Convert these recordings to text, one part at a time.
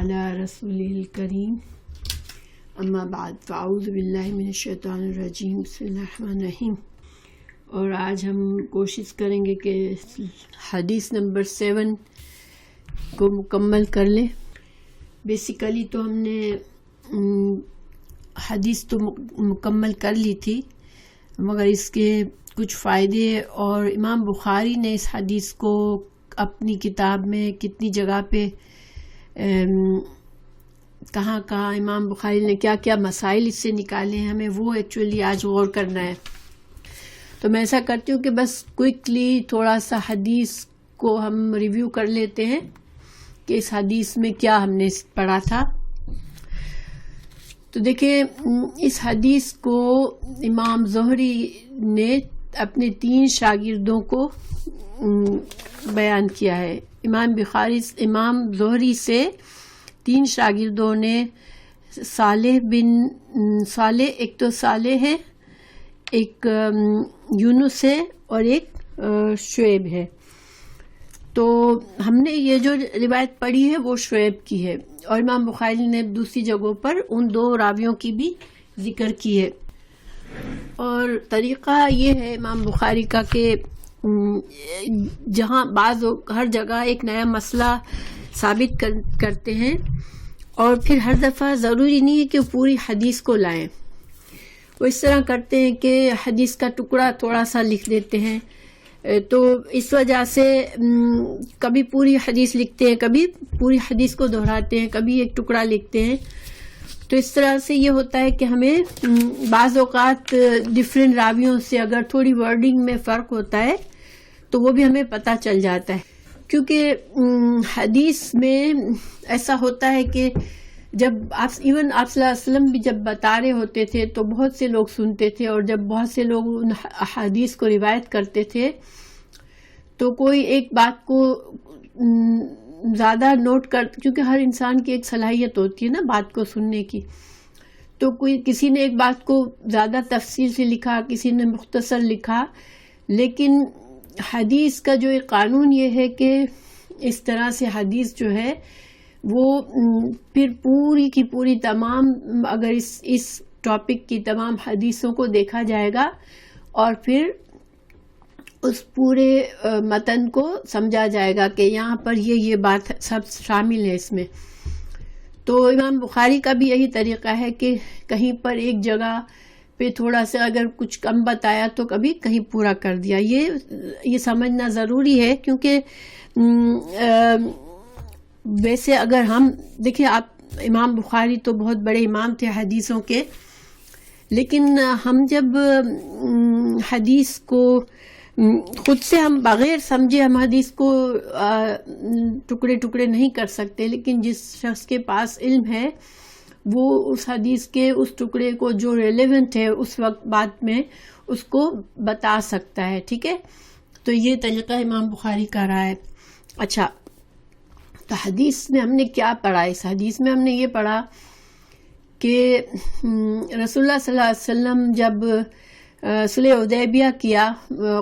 علی رسولہ الکریم اما بعد فاعوذ باللہ من الشیطان الرجیم بسم اللہ الرحمن الرحیم. اور آج ہم کوشش کریں گے کہ حدیث نمبر 7 کو مکمل کر لیں. بیسیکلی تو ہم نے حدیث تو مکمل کر لی تھی، مگر اس کے کچھ فائدے، اور امام بخاری نے اس حدیث کو اپنی کتاب میں کتنی جگہ پہ کہاں امام بخاری نے کیا کیا مسائل اس سے نکالے ہیں، ہمیں وہ ایکچولی آج غور کرنا ہے. تو میں ایسا کرتی ہوں کہ بس کوئکلی تھوڑا سا حدیث کو ہم ریویو کر لیتے ہیں کہ اس حدیث میں کیا ہم نے پڑھا تھا. تو دیکھیں، اس حدیث کو امام زہری نے اپنے 3 شاگردوں کو بیان کیا ہے. امام زہری سے 3 شاگردوں نے صالح ایک تو صالح ہے، ایک یونس ہے، اور ایک شعیب ہے. تو ہم نے یہ جو روایت پڑھی ہے وہ شعیب کی ہے، اور امام بخاری نے دوسری جگہوں پر ان 2 راویوں کی بھی ذکر کی ہے. اور طریقہ یہ ہے امام بخاری کا کہ جہاں ہر جگہ ایک نیا مسئلہ ثابت کرتے ہیں، اور پھر ہر دفعہ ضروری نہیں ہے کہ وہ پوری حدیث کو لائیں. وہ اس طرح کرتے ہیں کہ حدیث کا ٹکڑا تھوڑا سا لکھ دیتے ہیں. تو اس وجہ سے کبھی پوری حدیث لکھتے ہیں، کبھی پوری حدیث کو دہراتے ہیں، کبھی ایک ٹکڑا لکھتے ہیں. تو اس طرح سے یہ ہوتا ہے کہ ہمیں بعض اوقات ڈفرینٹ راویوں سے اگر تھوڑی ورڈنگ میں فرق ہوتا ہے تو وہ بھی ہمیں پتہ چل جاتا ہے. کیونکہ حدیث میں ایسا ہوتا ہے کہ جب آپ صلی اللہ علیہ وسلم بھی جب بتا رہے ہوتے تھے تو بہت سے لوگ سنتے تھے، اور جب بہت سے لوگ ان حدیث کو روایت کرتے تھے تو کوئی ایک بات کو زیادہ نوٹ کیونکہ ہر انسان کی ایک صلاحیت ہوتی ہے نا بات کو سننے کی. تو کسی نے ایک بات کو زیادہ تفصیل سے لکھا، کسی نے مختصر لکھا. لیکن حدیث کا جو ایک قانون یہ ہے کہ اس طرح سے حدیث جو ہے وہ پھر پوری کی پوری تمام، اگر اس ٹاپک کی تمام حدیثوں کو دیکھا جائے گا اور پھر اس پورے متن کو سمجھا جائے گا کہ یہاں پر یہ بات سب شامل ہے اس میں. تو امام بخاری کا بھی یہی طریقہ ہے کہ کہیں پر ایک جگہ پہ تھوڑا سا اگر کچھ کم بتایا تو کبھی کہیں پورا کر دیا. یہ سمجھنا ضروری ہے، کیونکہ ویسے اگر ہم دیکھیں، امام بخاری تو بہت بڑے امام تھے حدیثوں کے، لیکن ہم جب حدیث کو خود سے ہم بغیر سمجھے ہم حدیث کو ٹکڑے ٹکڑے نہیں کر سکتے. لیکن جس شخص کے پاس علم ہے وہ اس حدیث کے اس ٹکڑے کو جو ریلیونٹ ہے اس وقت بات میں اس کو بتا سکتا ہے. ٹھیک ہے، تو یہ طریقہ امام بخاری کا رہا ہے. اچھا، تو حدیث میں ہم نے کیا پڑھا؟ اس حدیث میں ہم نے یہ پڑھا کہ رسول اللہ صلی اللہ علیہ وسلم جب صلح حدیبیہ کیا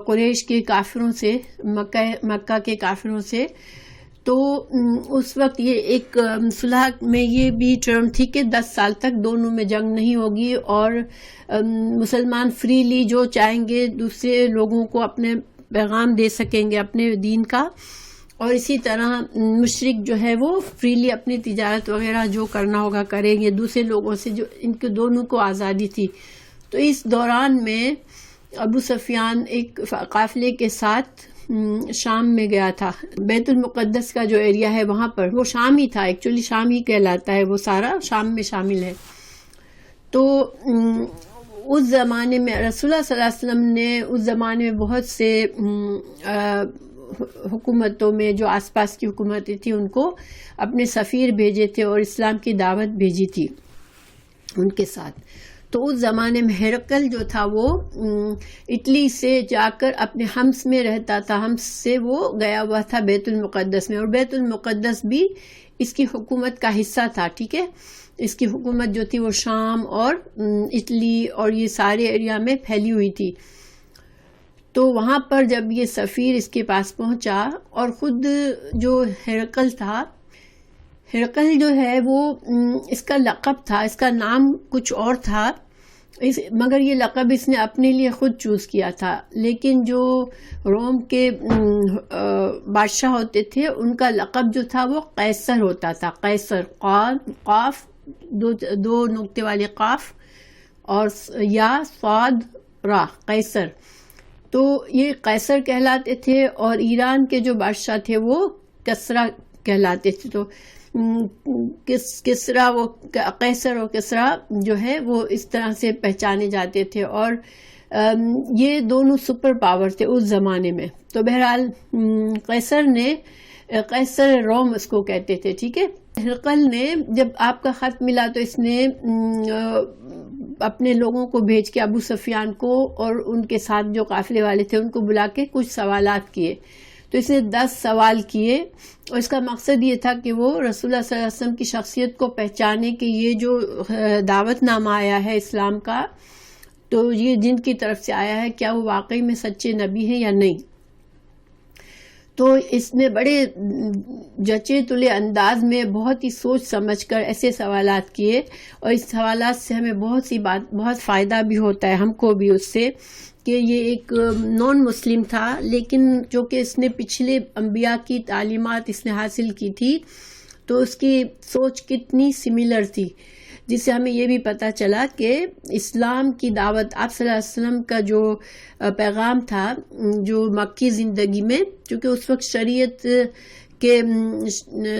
قریش کے کافروں سے، مکہ کے کافروں سے، تو اس وقت یہ ایک صلح میں یہ بھی ٹرم تھی کہ 10 سال تک دونوں میں جنگ نہیں ہوگی، اور مسلمان فریلی جو چاہیں گے دوسرے لوگوں کو اپنے پیغام دے سکیں گے اپنے دین کا، اور اسی طرح مشرک جو ہے وہ فریلی اپنی تجارت وغیرہ جو کرنا ہوگا کریں گے دوسرے لوگوں سے، جو ان کے دونوں کو آزادی تھی. تو اس دوران میں ابو سفیان ایک قافلے کے ساتھ شام میں گیا تھا. بیت المقدس کا جو ایریا ہے وہاں پر، وہ شام ہی تھا، ایکچولی شام ہی کہلاتا ہے، وہ سارا شام میں شامل ہے. تو اس زمانے میں رسول اللہ صلی اللہ علیہ وسلم نے اس زمانے میں بہت سے حکومتوں میں جو آس پاس کی حکومتیں تھیں ان کو اپنے سفیر بھیجے تھے اور اسلام کی دعوت بھیجی تھی ان کے ساتھ. تو اس زمانے میں ہرقل جو تھا وہ اٹلی سے جا کر اپنے حمص میں رہتا تھا، حمص سے وہ گیا ہوا تھا بیت المقدس میں، اور بیت المقدس بھی اس کی حکومت کا حصہ تھا. ٹھیک ہے، اس کی حکومت جو تھی وہ شام اور اٹلی اور یہ سارے ایریا میں پھیلی ہوئی تھی. تو وہاں پر جب یہ سفیر اس کے پاس پہنچا، اور خود جو ہرقل تھا ہرقل جو ہے وہ اس کا لقب تھا، اس کا نام کچھ اور تھا، مگر یہ لقب اس نے اپنے لیے خود چوز کیا تھا. لیکن جو روم کے بادشاہ ہوتے تھے ان کا لقب جو تھا وہ قیصر ہوتا تھا. قیصر، قاف، دو نقطے والے قاف اور یا صاد را، قیصر. تو یہ قیصر کہلاتے تھے، اور ایران کے جو بادشاہ تھے وہ کسریٰ کہلاتے تھے. تو کسریٰ، وہ قیصر اور کسریٰ جو ہے وہ اس طرح سے پہچانے جاتے تھے، اور یہ دونوں سپر پاور تھے اس زمانے میں. تو بہرحال قیصر روم اس کو کہتے تھے. ٹھیک ہے. ہرقل نے جب آپ کا خط ملا تو اس نے اپنے لوگوں کو بھیج کے ابو سفیان کو اور ان کے ساتھ جو قافلے والے تھے ان کو بلا کے کچھ سوالات کیے. تو اس نے 10 سوال کیے، اور اس کا مقصد یہ تھا کہ وہ رسول اللہ صلی اللہ علیہ وسلم کی شخصیت کو پہچانے کہ یہ جو دعوت نامہ آیا ہے اسلام کا، تو یہ جن کی طرف سے آیا ہے کیا وہ واقعی میں سچے نبی ہیں یا نہیں. تو اس نے بڑے جچے تلے انداز میں بہت ہی سوچ سمجھ کر ایسے سوالات کیے، اور اس سوالات سے ہمیں بہت فائدہ بھی ہوتا ہے ہم کو بھی اس سے، کہ یہ ایک نان مسلم تھا، لیکن جو کہ اس نے پچھلے انبیاء کی تعلیمات اس نے حاصل کی تھی، تو اس کی سوچ کتنی سملر تھی، جس سے ہمیں یہ بھی پتہ چلا کہ اسلام کی دعوت، آپ صلی اللہ علیہ وسلم کا جو پیغام تھا جو مکی زندگی میں، چونکہ اس وقت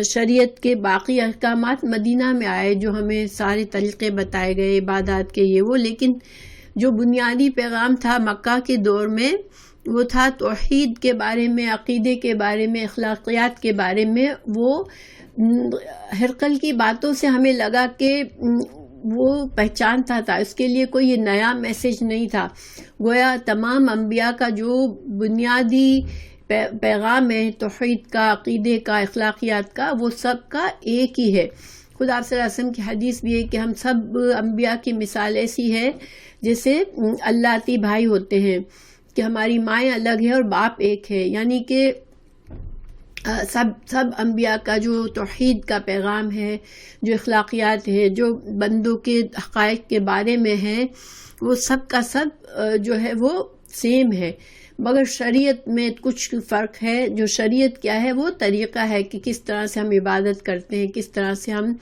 شریعت کے باقی احکامات مدینہ میں آئے، جو ہمیں سارے طریقے بتائے گئے عبادات کے یہ وہ، لیکن جو بنیادی پیغام تھا مکہ کے دور میں وہ تھا توحید کے بارے میں، عقیدے کے بارے میں، اخلاقیات کے بارے میں. وہ ہرقل کی باتوں سے ہمیں لگا کہ وہ پہچانتا تھا، اس کے لیے کوئی یہ نیا میسج نہیں تھا. گویا تمام انبیاء کا جو بنیادی پیغام ہے توحید کا، عقیدے کا، اخلاقیات کا، وہ سب کا ایک ہی ہے. خدا صلی اللہ علیہ وسلم کی حدیث بھی ہے کہ ہم سب انبیاء کی مثال ایسی ہے جیسے اللہ بھائی ہوتے ہیں، کہ ہماری مائیں الگ ہے اور باپ ایک ہے. یعنی کہ سب انبیاء کا جو توحید کا پیغام ہے، جو اخلاقیات ہے، جو بندوں کے حقائق کے بارے میں ہے، وہ سب کا سب جو ہے وہ سیم ہے. مگر شریعت میں کچھ فرق ہے. جو شریعت کیا ہے وہ طریقہ ہے کہ کس طرح سے ہم عبادت کرتے ہیں، کس طرح سے ہم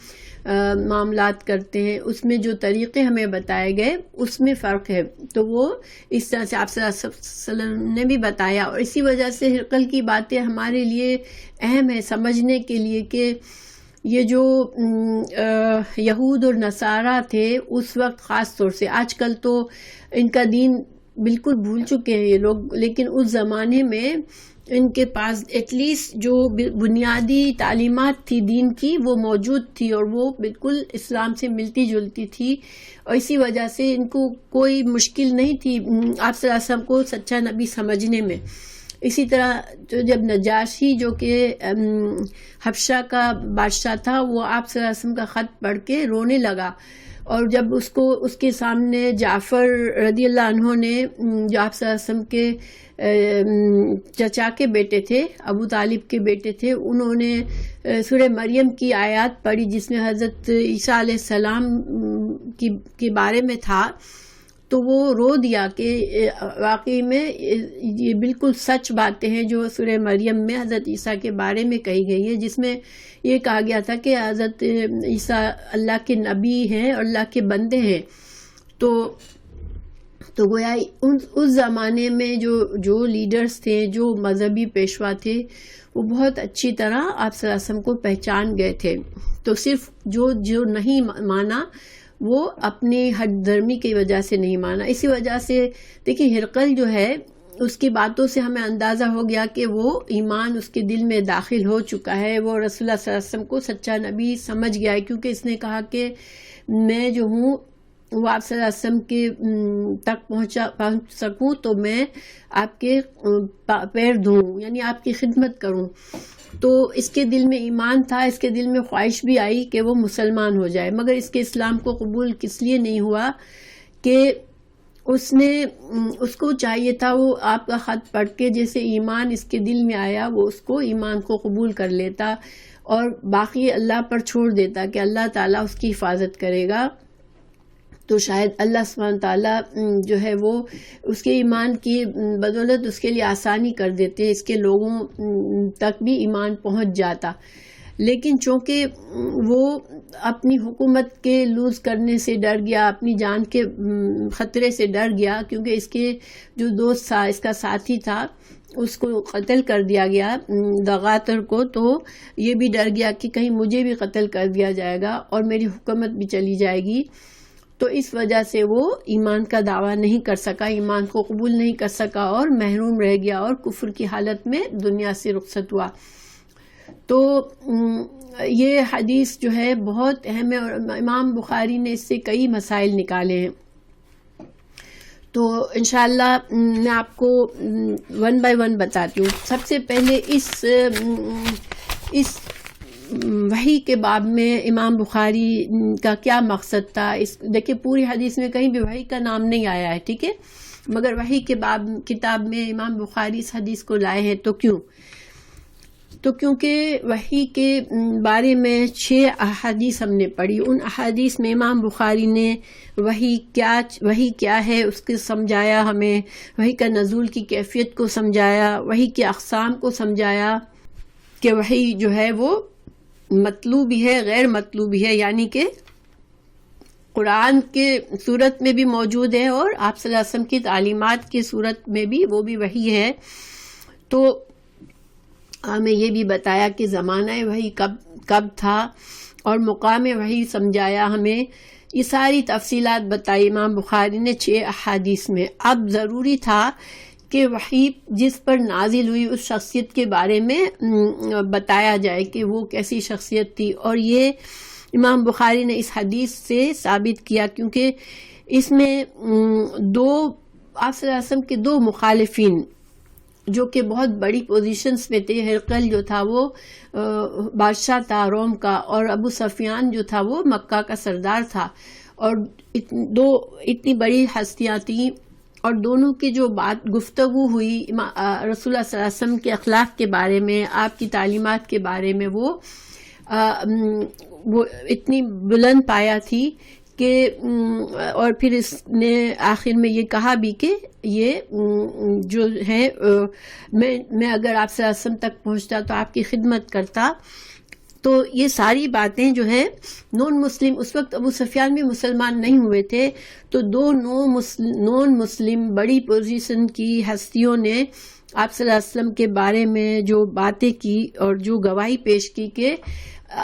معاملات کرتے ہیں، اس میں جو طریقے ہمیں بتائے گئے اس میں فرق ہے. تو وہ اس طرح سے آپ صلی اللہ علیہ وسلم نے بھی بتایا، اور اسی وجہ سے ہرقل کی باتیں ہمارے لیے اہم ہے سمجھنے کے لیے کہ یہ جو یہود اور نصارہ تھے اس وقت، خاص طور سے، آج کل تو ان کا دین بالکل بھول چکے ہیں یہ لوگ، لیکن اس زمانے میں ان کے پاس ایٹ لیسٹ جو بنیادی تعلیمات تھی دین کی وہ موجود تھی، اور وہ بالکل اسلام سے ملتی جلتی تھی، اور اسی وجہ سے ان کو کوئی مشکل نہیں تھی آپ صلی اللہ علیہ وسلم کو سچا نبی سمجھنے میں. اسی طرح جب نجاشی جو کہ حبشہ کا بادشاہ تھا، وہ آپ صلی اللہ علیہ وسلم کا خط پڑھ کے رونے لگا، اور جب اس کے سامنے جعفر رضی اللہ عنہ نے، جو آپ صلی اللہ علیہ وسلم کے چچا کے بیٹے تھے، ابو طالب کے بیٹے تھے، انہوں نے سورہ مریم کی آیات پڑھی جس میں حضرت عیسیٰ علیہ السلام کے بارے میں تھا، تو وہ رو دیا کہ واقعی میں یہ بالکل سچ باتیں ہیں جو سورہ مریم میں حضرت عیسیٰ کے بارے میں کہی گئی ہے، جس میں یہ کہا گیا تھا کہ حضرت عیسیٰ اللہ کے نبی ہیں اور اللہ کے بندے ہیں. تو گویا اس زمانے میں جو لیڈرز تھے، جو مذہبی پیشوا تھے، وہ بہت اچھی طرح آپ صلی اللہ علیہ وسلم کو پہچان گئے تھے. تو صرف جو نہیں مانا وہ اپنی ہٹ دھرمی کی وجہ سے نہیں مانا. اسی وجہ سے دیکھیں ہرقل جو ہے اس کی باتوں سے ہمیں اندازہ ہو گیا کہ وہ ایمان اس کے دل میں داخل ہو چکا ہے، وہ رسول اللہ صلی اللہ علیہ وسلم کو سچا نبی سمجھ گیا ہے، کیونکہ اس نے کہا کہ میں جو ہوں وہ آپ صلی اللہ علیہ وسلم کے تک پہنچ سکوں تو میں آپ کے پیر دھوں، یعنی آپ کی خدمت کروں. تو اس کے دل میں ایمان تھا، اس کے دل میں خواہش بھی آئی کہ وہ مسلمان ہو جائے، مگر اس کے اسلام کو قبول کس لیے نہیں ہوا کہ اس کو چاہیے تھا وہ آپ کا خط پڑھ کے جیسے ایمان اس کے دل میں آیا وہ اس کو ایمان کو قبول کر لیتا، اور باقی اللہ پر چھوڑ دیتا کہ اللہ تعالیٰ اس کی حفاظت کرے گا، تو شاید اللہ سبحانہ تعالیٰ جو ہے وہ اس کے ایمان کی بدولت اس کے لیے آسانی کر دیتے، اس کے لوگوں تک بھی ایمان پہنچ جاتا۔ لیکن چونکہ وہ اپنی حکومت کے لوز کرنے سے ڈر گیا، اپنی جان کے خطرے سے ڈر گیا، کیونکہ اس کے جو دوست تھا، اس کا ساتھی تھا، اس کو قتل کر دیا گیا، دغاتر کو، تو یہ بھی ڈر گیا کہ کہیں مجھے بھی قتل کر دیا جائے گا اور میری حکومت بھی چلی جائے گی، تو اس وجہ سے وہ ایمان کا دعویٰ نہیں کر سکا، ایمان کو قبول نہیں کر سکا اور محروم رہ گیا اور کفر کی حالت میں دنیا سے رخصت ہوا۔ تو یہ حدیث جو ہے بہت اہم ہے، اور امام بخاری نے اس سے کئی مسائل نکالے ہیں۔ تو انشاءاللہ میں آپ کو ون بائی ون بتاتی ہوں۔ سب سے پہلے اس وحی کے باب میں امام بخاری کا کیا مقصد تھا۔ دیکھیں پوری حدیث میں کہیں بھی وحی کا نام نہیں آیا ہے، ٹھیک ہے، مگر وحی کے باب کتاب میں امام بخاری اس حدیث کو لائے ہیں۔ تو کیوں؟ تو کیونکہ وحی کے بارے میں 6 احادیث ہم نے پڑھی، ان احادیث میں امام بخاری نے وحی کیا ہے اس کو سمجھایا، ہمیں وحی کا نزول کی کیفیت کو سمجھایا، وحی کے اقسام کو سمجھایا کہ وحی جو ہے وہ مطلوبی ہے، غیر مطلوبی ہے، یعنی کہ قرآن کے صورت میں بھی موجود ہے اور آپ صلی اللہ علیہ وسلم کی تعلیمات کی صورت میں بھی وہ بھی وحی ہے۔ تو ہمیں یہ بھی بتایا کہ زمانہ وحی کب تھا اور مقام وحی سمجھایا ہمیں، یہ ساری تفصیلات بتائی امام بخاری نے 6 احادیث میں۔ اب ضروری تھا کہ وحی جس پر نازل ہوئی اس شخصیت کے بارے میں بتایا جائے کہ وہ کیسی شخصیت تھی، اور یہ امام بخاری نے اس حدیث سے ثابت کیا، کیونکہ اس میں آپ صلی اللہ علیہ وسلم کے 2 مخالفین جو کہ بہت بڑی پوزیشنز میں تھے، ہرقل جو تھا وہ بادشاہ تھا روم کا، اور ابو سفیان جو تھا وہ مکہ کا سردار تھا، اور 2 اتنی بڑی ہستیاں تھیں، اور دونوں کی جو گفتگو ہوئی رسول اللہ صلی اللہ علیہ وسلم کے اخلاق کے بارے میں، آپ کی تعلیمات کے بارے میں، وہ اتنی بلند پایا تھی کہ اور پھر اس نے آخر میں یہ کہا بھی کہ یہ جو ہے میں اگر آپ صلی اللہ علیہ وسلم تک پہنچتا تو آپ کی خدمت کرتا۔ تو یہ ساری باتیں جو ہے نون مسلم، اس وقت ابو سفیان بھی مسلمان نہیں ہوئے تھے، تو 2 نون مسلم بڑی پوزیشن کی ہستیوں نے آپ صلی اللہ علیہ وسلم کے بارے میں جو باتیں کی اور جو گواہی پیش کی کہ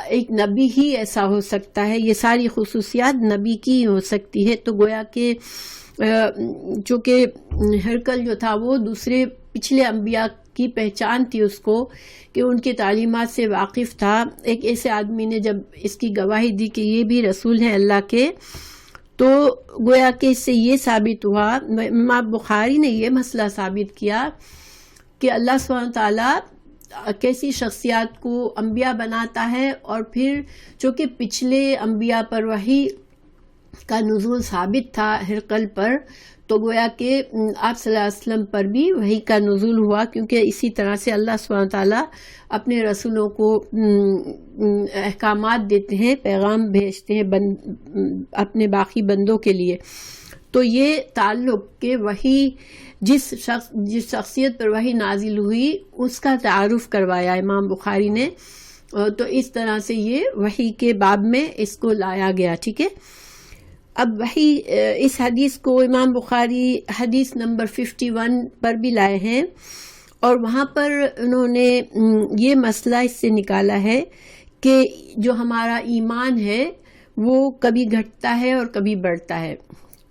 ایک نبی ہی ایسا ہو سکتا ہے، یہ ساری خصوصیات نبی کی ہو سکتی ہے۔ تو گویا کہ چونکہ ہرقل جو تھا وہ دوسرے پچھلے انبیاء کی پہچان تھی اس کو کہ ان کی تعلیمات سے واقف تھا، ایک ایسے آدمی نے جب اس کی گواہی دی کہ یہ بھی رسول ہیں اللہ کے، تو گویا کہ اس سے یہ ثابت ہوا، امام بخاری نے یہ مسئلہ ثابت کیا کہ اللہ سبحانہ تعالیٰ کیسی شخصیات کو انبیاء بناتا ہے، اور پھر چونکہ پچھلے انبیاء پر وحی کا نزول ثابت تھا ہرقل پر، تو گویا کہ آپ صلی اللہ علیہ وسلم پر بھی وحی کا نزول ہوا، کیونکہ اسی طرح سے اللہ سبحانہ تعالیٰ اپنے رسولوں کو احکامات دیتے ہیں، پیغام بھیجتے ہیں اپنے باقی بندوں کے لیے۔ تو یہ تعلق کہ وحی جس شخصیت پر وحی نازل ہوئی اس کا تعارف کروایا امام بخاری نے، تو اس طرح سے یہ وحی کے باب میں اس کو لایا گیا، ٹھیک ہے۔ اب وحی اس حدیث کو امام بخاری حدیث نمبر 51 پر بھی لائے ہیں، اور وہاں پر انہوں نے یہ مسئلہ اس سے نکالا ہے کہ جو ہمارا ایمان ہے وہ کبھی گھٹتا ہے اور کبھی بڑھتا ہے،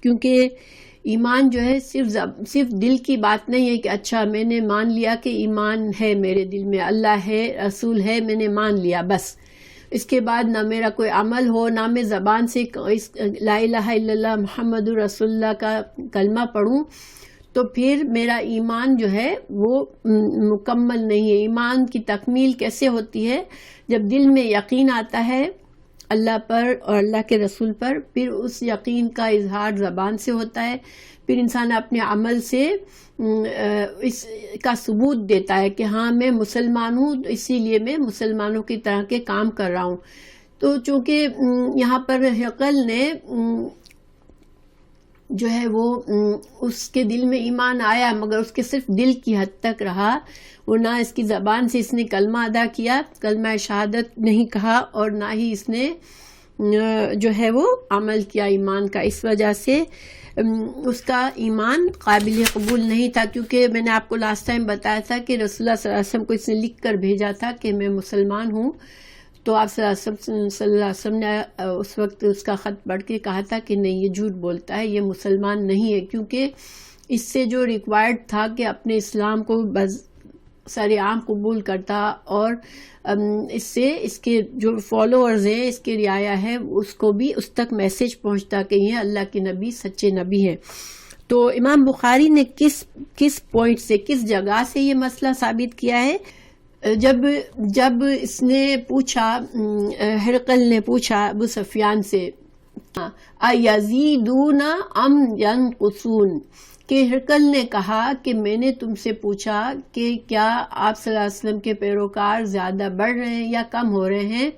کیونکہ ایمان جو ہے صرف دل کی بات نہیں ہے کہ اچھا میں نے مان لیا کہ ایمان ہے میرے دل میں، اللہ ہے، رسول ہے، میں نے مان لیا، بس اس کے بعد نہ میرا کوئی عمل ہو، نہ میں زبان سے لا الہ الا اللہ محمد رسول اللہ کا کلمہ پڑھوں، تو پھر میرا ایمان جو ہے وہ مکمل نہیں ہے۔ ایمان کی تکمیل کیسے ہوتی ہے؟ جب دل میں یقین آتا ہے اللہ پر اور اللہ کے رسول پر، پھر اس یقین کا اظہار زبان سے ہوتا ہے، پھر انسان اپنے عمل سے اس کا ثبوت دیتا ہے کہ ہاں میں مسلمان ہوں، اسی لیے میں مسلمانوں کی طرح کے کام کر رہا ہوں۔ تو چونکہ یہاں پر ہرقل نے جو ہے وہ اس کے دل میں ایمان آیا، مگر اس کے صرف دل کی حد تک رہا، وہ نہ اس کی زبان سے اس نے کلمہ ادا کیا، کلمہ شہادت نہیں کہا، اور نہ ہی اس نے جو ہے وہ عمل کیا ایمان کا۔ اس وجہ سے اس کا ایمان قابل قبول نہیں تھا، کیونکہ میں نے آپ کو لاسٹ ٹائم بتایا تھا کہ رسول اللہ صلی اللہ علیہ وسلم کو اس نے لکھ کر بھیجا تھا کہ میں مسلمان ہوں، تو آپ صلی اللہ علیہ وسلم نے اس وقت اس کا خط پڑھ کے کہا تھا کہ نہیں، یہ جھوٹ بولتا ہے، یہ مسلمان نہیں ہے، کیونکہ اس سے جو ریکوائرڈ تھا کہ اپنے اسلام کو سر عام قبول کرتا، اور اس سے اس کے جو فالوورز ہیں، اس کے رعایا ہے، اس کو بھی اس تک میسج پہنچتا کہ یہ اللہ کے نبی سچے نبی ہیں۔ تو امام بخاری نے کس پوائنٹ سے، کس جگہ سے یہ مسئلہ ثابت کیا ہے؟ جب اس نے پوچھا، ہرقل نے پوچھا ابو سفیان سے، اَیَزِیدُونَ ام يَنْقُصُونَ، کہ ہرقل نے کہا کہ میں نے تم سے پوچھا کہ کیا آپ صلی اللہ علیہ وسلم کے پیروکار زیادہ بڑھ رہے ہیں یا کم ہو رہے ہیں؟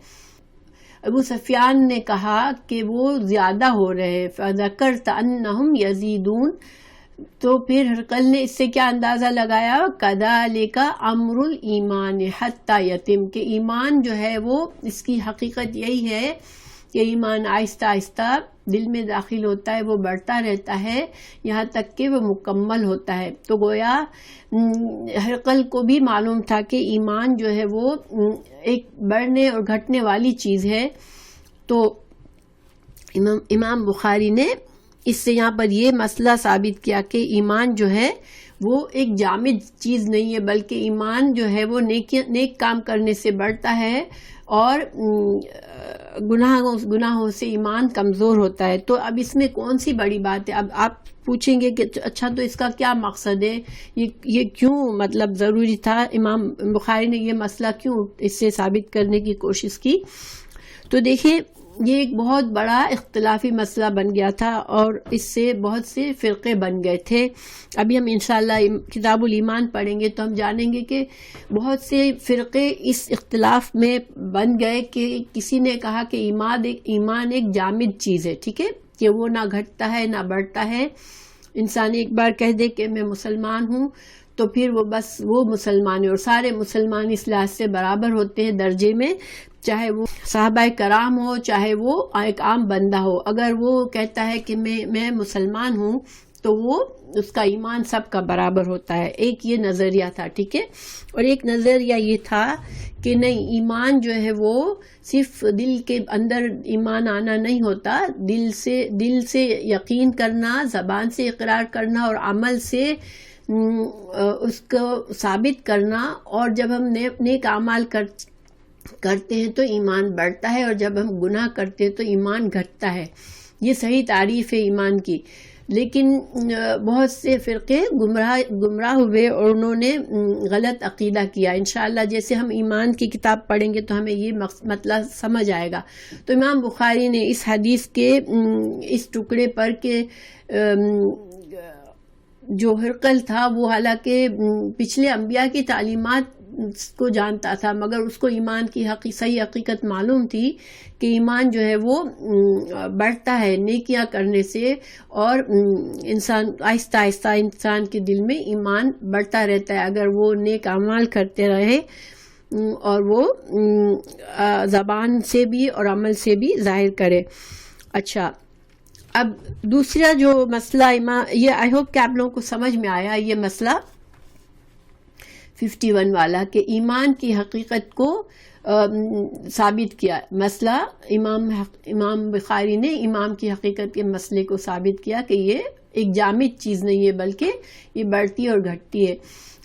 ابو سفیان نے کہا کہ وہ زیادہ ہو رہے ہیں، فَذَكَرْتَ أَنَّهُمْ يَزِيدُونَ، تو پھر ہرقل نے اس سے کیا اندازہ لگایا، كَذَلِكَ أَمْرُ الْإِيمَانِ حَتَّى يَتِمَ، کہ ایمان جو ہے وہ، اس کی حقیقت یہی ہے کہ ایمان آہستہ آہستہ دل میں داخل ہوتا ہے، وہ بڑھتا رہتا ہے یہاں تک کہ وہ مکمل ہوتا ہے۔ تو گویا ہرقل کو بھی معلوم تھا کہ ایمان جو ہے وہ ایک بڑھنے اور گھٹنے والی چیز ہے۔ تو امام بخاری نے اس سے یہاں پر یہ مسئلہ ثابت کیا کہ ایمان جو ہے وہ ایک جامد چیز نہیں ہے، بلکہ ایمان جو ہے وہ نیک کام کرنے سے بڑھتا ہے، اور گناہوں سے ایمان کمزور ہوتا ہے۔ تو اب اس میں کون سی بڑی بات ہے؟ اب آپ پوچھیں گے کہ اچھا تو اس کا کیا مقصد ہے، یہ کیوں مطلب ضروری تھا، امام بخاری نے یہ مسئلہ کیوں اس سے ثابت کرنے کی کوشش کی؟ تو دیکھیں، یہ ایک بہت بڑا اختلافی مسئلہ بن گیا تھا، اور اس سے بہت سے فرقے بن گئے تھے۔ ابھی ہم انشاءاللہ کتاب الایمان پڑھیں گے تو ہم جانیں گے کہ بہت سے فرقے اس اختلاف میں بن گئے کہ کسی نے کہا کہ ایمان ایک جامد چیز ہے، ٹھیک ہے، کہ وہ نہ گھٹتا ہے نہ بڑھتا ہے۔ انسان ایک بار کہہ دے کہ میں مسلمان ہوں تو پھر وہ مسلمان ہے، اور سارے مسلمان اس لحاظ سے برابر ہوتے ہیں درجے میں، چاہے وہ صحابہ کرام ہو، چاہے وہ ایک عام بندہ ہو۔ اگر وہ کہتا ہے کہ میں مسلمان ہوں تو وہ اس کا ایمان سب کا برابر ہوتا ہے۔ ایک یہ نظریہ تھا، ٹھیک ہے، اور ایک نظریہ یہ تھا کہ نہیں، ایمان جو ہے وہ صرف دل کے اندر ایمان آنا نہیں ہوتا، دل سے یقین کرنا، زبان سے اقرار کرنا، اور عمل سے اس کو ثابت کرنا، اور جب ہم نیک اعمال کرتے ہیں تو ایمان بڑھتا ہے، اور جب ہم گناہ کرتے ہیں تو ایمان گھٹتا ہے۔ یہ صحیح تعریف ہے ایمان کی۔ لیکن بہت سے فرقے گمراہ ہوئے اور انہوں نے غلط عقیدہ کیا۔ انشاءاللہ جیسے ہم ایمان کی کتاب پڑھیں گے تو ہمیں یہ مطلب سمجھ آئے گا۔ تو امام بخاری نے اس حدیث کے اس ٹکڑے پر کہ جو ہرقل تھا وہ حالانکہ پچھلے انبیاء کی تعلیمات کو جانتا تھا، مگر اس کو ایمان کی صحیح حقیقت معلوم تھی کہ ایمان جو ہے وہ بڑھتا ہے نیکیاں کرنے سے، اور انسان آہستہ آہستہ انسان کے دل میں ایمان بڑھتا رہتا ہے اگر وہ نیک اعمال کرتے رہے، اور وہ زبان سے بھی اور عمل سے بھی ظاہر کرے۔ اچھا، اب دوسرا جو مسئلہ یہ آئی ہوپ کہ آپ لوگوں کو سمجھ میں آیا، یہ مسئلہ 51 والا کہ ایمان کی حقیقت کو ثابت کیا۔ مسئلہ امام بخاری نے ایمان کی حقیقت کے مسئلے کو ثابت کیا کہ یہ ایک جامد چیز نہیں ہے، بلکہ یہ بڑھتی اور گھٹتی ہے،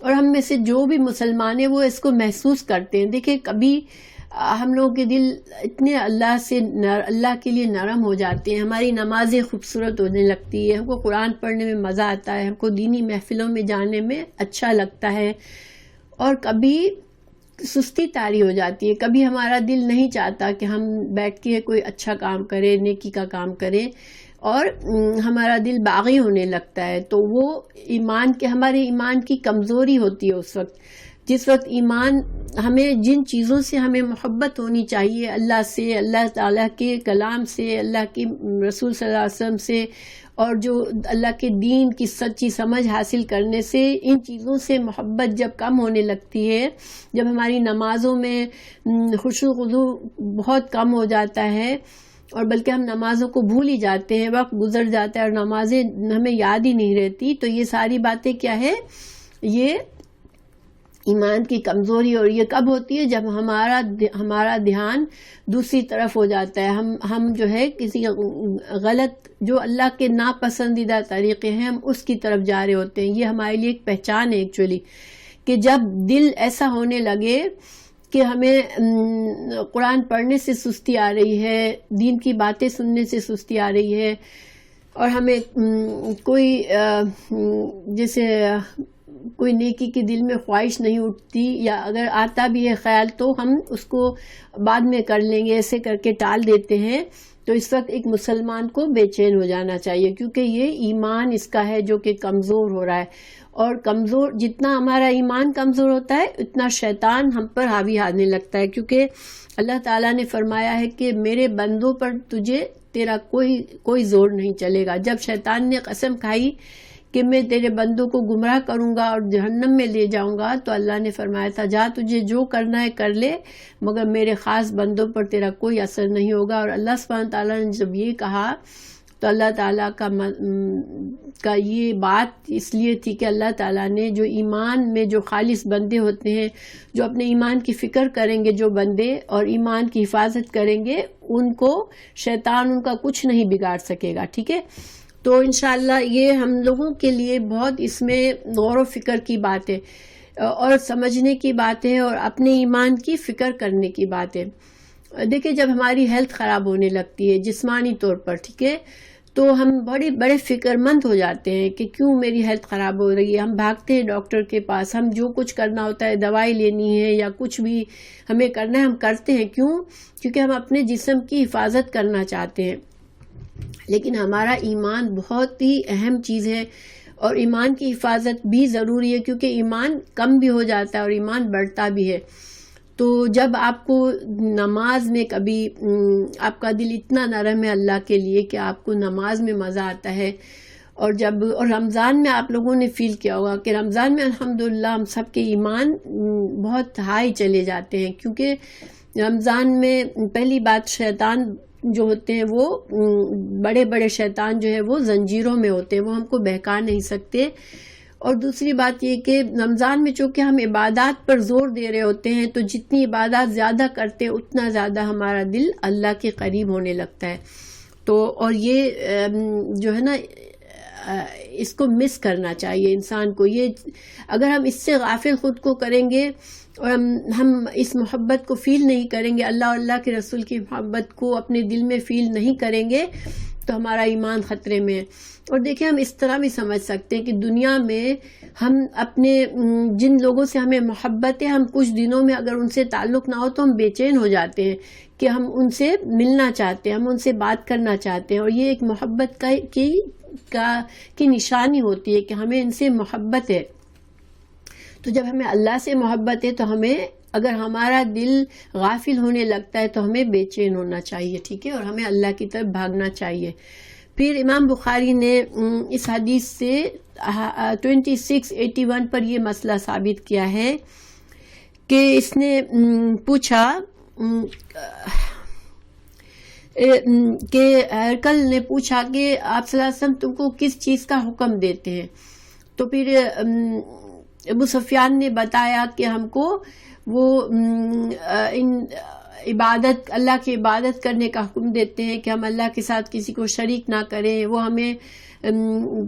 اور ہم میں سے جو بھی مسلمان ہیں وہ اس کو محسوس کرتے ہیں۔ دیکھیں، کبھی ہم لوگوں کے دل اتنے اللہ کے لیے نرم ہو جاتے ہیں، ہماری نمازیں خوبصورت ہونے لگتی ہے، ہم کو قرآن پڑھنے میں مزہ آتا ہے، ہم کو دینی محفلوں میں جانے میں اچھا لگتا ہے، اور کبھی سستی طاری ہو جاتی ہے. کبھی ہمارا دل نہیں چاہتا کہ ہم بیٹھ کے کوئی اچھا کام کریں, نیکی کا کام کریں, اور ہمارا دل باغی ہونے لگتا ہے. تو وہ ہمارے ایمان کی کمزوری ہوتی ہے اس وقت, جس وقت ایمان ہمیں جن چیزوں سے ہمیں محبت ہونی چاہیے, اللہ سے, اللہ تعالیٰ کے کلام سے, اللہ کے رسول صلی اللہ علیہ وسلم سے, اور جو اللہ کے دین کی سچی سمجھ حاصل کرنے سے, ان چیزوں سے محبت جب کم ہونے لگتی ہے, جب ہماری نمازوں میں خشوع و خضوع بہت کم ہو جاتا ہے, اور بلکہ ہم نمازوں کو بھول ہی جاتے ہیں, وقت گزر جاتا ہے اور نمازیں ہمیں یاد ہی نہیں رہتی, تو یہ ساری باتیں کیا ہے, یہ ایمان کی کمزوری. اور یہ کب ہوتی ہے, جب ہمارا دھیان دوسری طرف ہو جاتا ہے, ہم جو ہے کسی غلط, جو اللہ کے ناپسندیدہ طریقے ہیں, ہم اس کی طرف جا رہے ہوتے ہیں. یہ ہمارے لیے ایک پہچان ہے ایکچولی, کہ جب دل ایسا ہونے لگے کہ ہمیں قرآن پڑھنے سے سستی آ رہی ہے, دین کی باتیں سننے سے سستی آ رہی ہے, اور ہمیں کوئی جیسے کوئی نیکی کی دل میں خواہش نہیں اٹھتی, یا اگر آتا بھی ہے خیال تو ہم اس کو بعد میں کر لیں گے, ایسے کر کے ٹال دیتے ہیں. تو اس وقت ایک مسلمان کو بے چین ہو جانا چاہیے, کیونکہ یہ ایمان اس کا ہے جو کہ کمزور ہو رہا ہے, اور کمزور جتنا ہمارا ایمان کمزور ہوتا ہے اتنا شیطان ہم پر حاوی آنے لگتا ہے. کیونکہ اللہ تعالیٰ نے فرمایا ہے کہ میرے بندوں پر تیرا کوئی زور نہیں چلے گا. جب شیطان نے قسم کھائی کہ میں تیرے بندوں کو گمراہ کروں گا اور جہنم میں لے جاؤں گا, تو اللہ نے فرمایا تھا جا تجھے جو کرنا ہے کر لے, مگر میرے خاص بندوں پر تیرا کوئی اثر نہیں ہوگا. اور اللہ سبحانہ تعالیٰ نے جب یہ کہا تو اللہ تعالیٰ کا یہ بات اس لیے تھی کہ اللہ تعالیٰ نے جو ایمان میں جو خالص بندے ہوتے ہیں, جو اپنے ایمان کی فکر کریں گے, جو بندے اور ایمان کی حفاظت کریں گے, ان کو شیطان ان کا کچھ نہیں بگاڑ سکے گا. ٹھیک ہے, تو انشاءاللہ یہ ہم لوگوں کے لیے بہت اس میں غور و فکر کی بات ہے, اور سمجھنے کی بات ہے, اور اپنے ایمان کی فکر کرنے کی بات ہے. دیکھیں جب ہماری ہیلتھ خراب ہونے لگتی ہے جسمانی طور پر, ٹھیک ہے, تو ہم بڑے فکر مند ہو جاتے ہیں کہ کیوں میری ہیلتھ خراب ہو رہی ہے. ہم بھاگتے ہیں ڈاکٹر کے پاس, ہم جو کچھ کرنا ہوتا ہے, دوائی لینی ہے یا کچھ بھی ہمیں کرنا ہے, ہم کرتے ہیں. کیوں؟ کیونکہ ہم اپنے جسم کی حفاظت کرنا چاہتے ہیں. لیکن ہمارا ایمان بہت ہی اہم چیز ہے, اور ایمان کی حفاظت بھی ضروری ہے, کیونکہ ایمان کم بھی ہو جاتا ہے اور ایمان بڑھتا بھی ہے. تو جب آپ کو نماز میں کبھی آپ کا دل اتنا نرم ہے اللہ کے لیے کہ آپ کو نماز میں مزہ آتا ہے, اور رمضان میں آپ لوگوں نے فیل کیا ہوگا کہ رمضان میں الحمدللہ ہم سب کے ایمان بہت ہائی چلے جاتے ہیں, کیونکہ رمضان میں پہلی بات شیطان جو ہوتے ہیں, وہ بڑے شیطان جو ہے وہ زنجیروں میں ہوتے ہیں, وہ ہم کو بہکا نہیں سکتے. اور دوسری بات یہ کہ رمضان میں چونکہ ہم عبادات پر زور دے رہے ہوتے ہیں, تو جتنی عبادات زیادہ کرتے ہیں اتنا زیادہ ہمارا دل اللہ کے قریب ہونے لگتا ہے. تو اور یہ جو ہے نا, اس کو مس کرنا چاہیے انسان کو. یہ اگر ہم اس سے غافل خود کو کریں گے اور ہم اس محبت کو فیل نہیں کریں گے, اللہ اور اللہ کے رسول کی محبت کو اپنے دل میں فیل نہیں کریں گے, تو ہمارا ایمان خطرے میں ہے. اور دیکھیں ہم اس طرح بھی سمجھ سکتے ہیں کہ دنیا میں ہم اپنے جن لوگوں سے ہمیں محبت ہے, ہم کچھ دنوں میں اگر ان سے تعلق نہ ہو تو ہم بے چین ہو جاتے ہیں کہ ہم ان سے ملنا چاہتے ہیں, ہم ان سے بات کرنا چاہتے ہیں. اور یہ ایک محبت کی نشانی ہوتی ہے کہ ہمیں ان سے محبت ہے. تو جب ہمیں اللہ سے محبت ہے تو ہمیں, اگر ہمارا دل غافل ہونے لگتا ہے تو ہمیں بے چین ہونا چاہیے. ٹھیک ہے, اور ہمیں اللہ کی طرف بھاگنا چاہیے. پھر امام بخاری نے اس حدیث سے 2681 پر یہ مسئلہ ثابت کیا ہے کہ اس نے پوچھا کہ ہرکل نے پوچھا کہ آپ صلی اللہ علیہ وسلم تم کو کس چیز کا حکم دیتے ہیں. تو پھر ابو سفیان نے بتایا کہ ہم کو وہ عبادت, اللہ کی عبادت کرنے کا حکم دیتے ہیں کہ ہم اللہ کے ساتھ کسی کو شریک نہ کریں, وہ ہمیں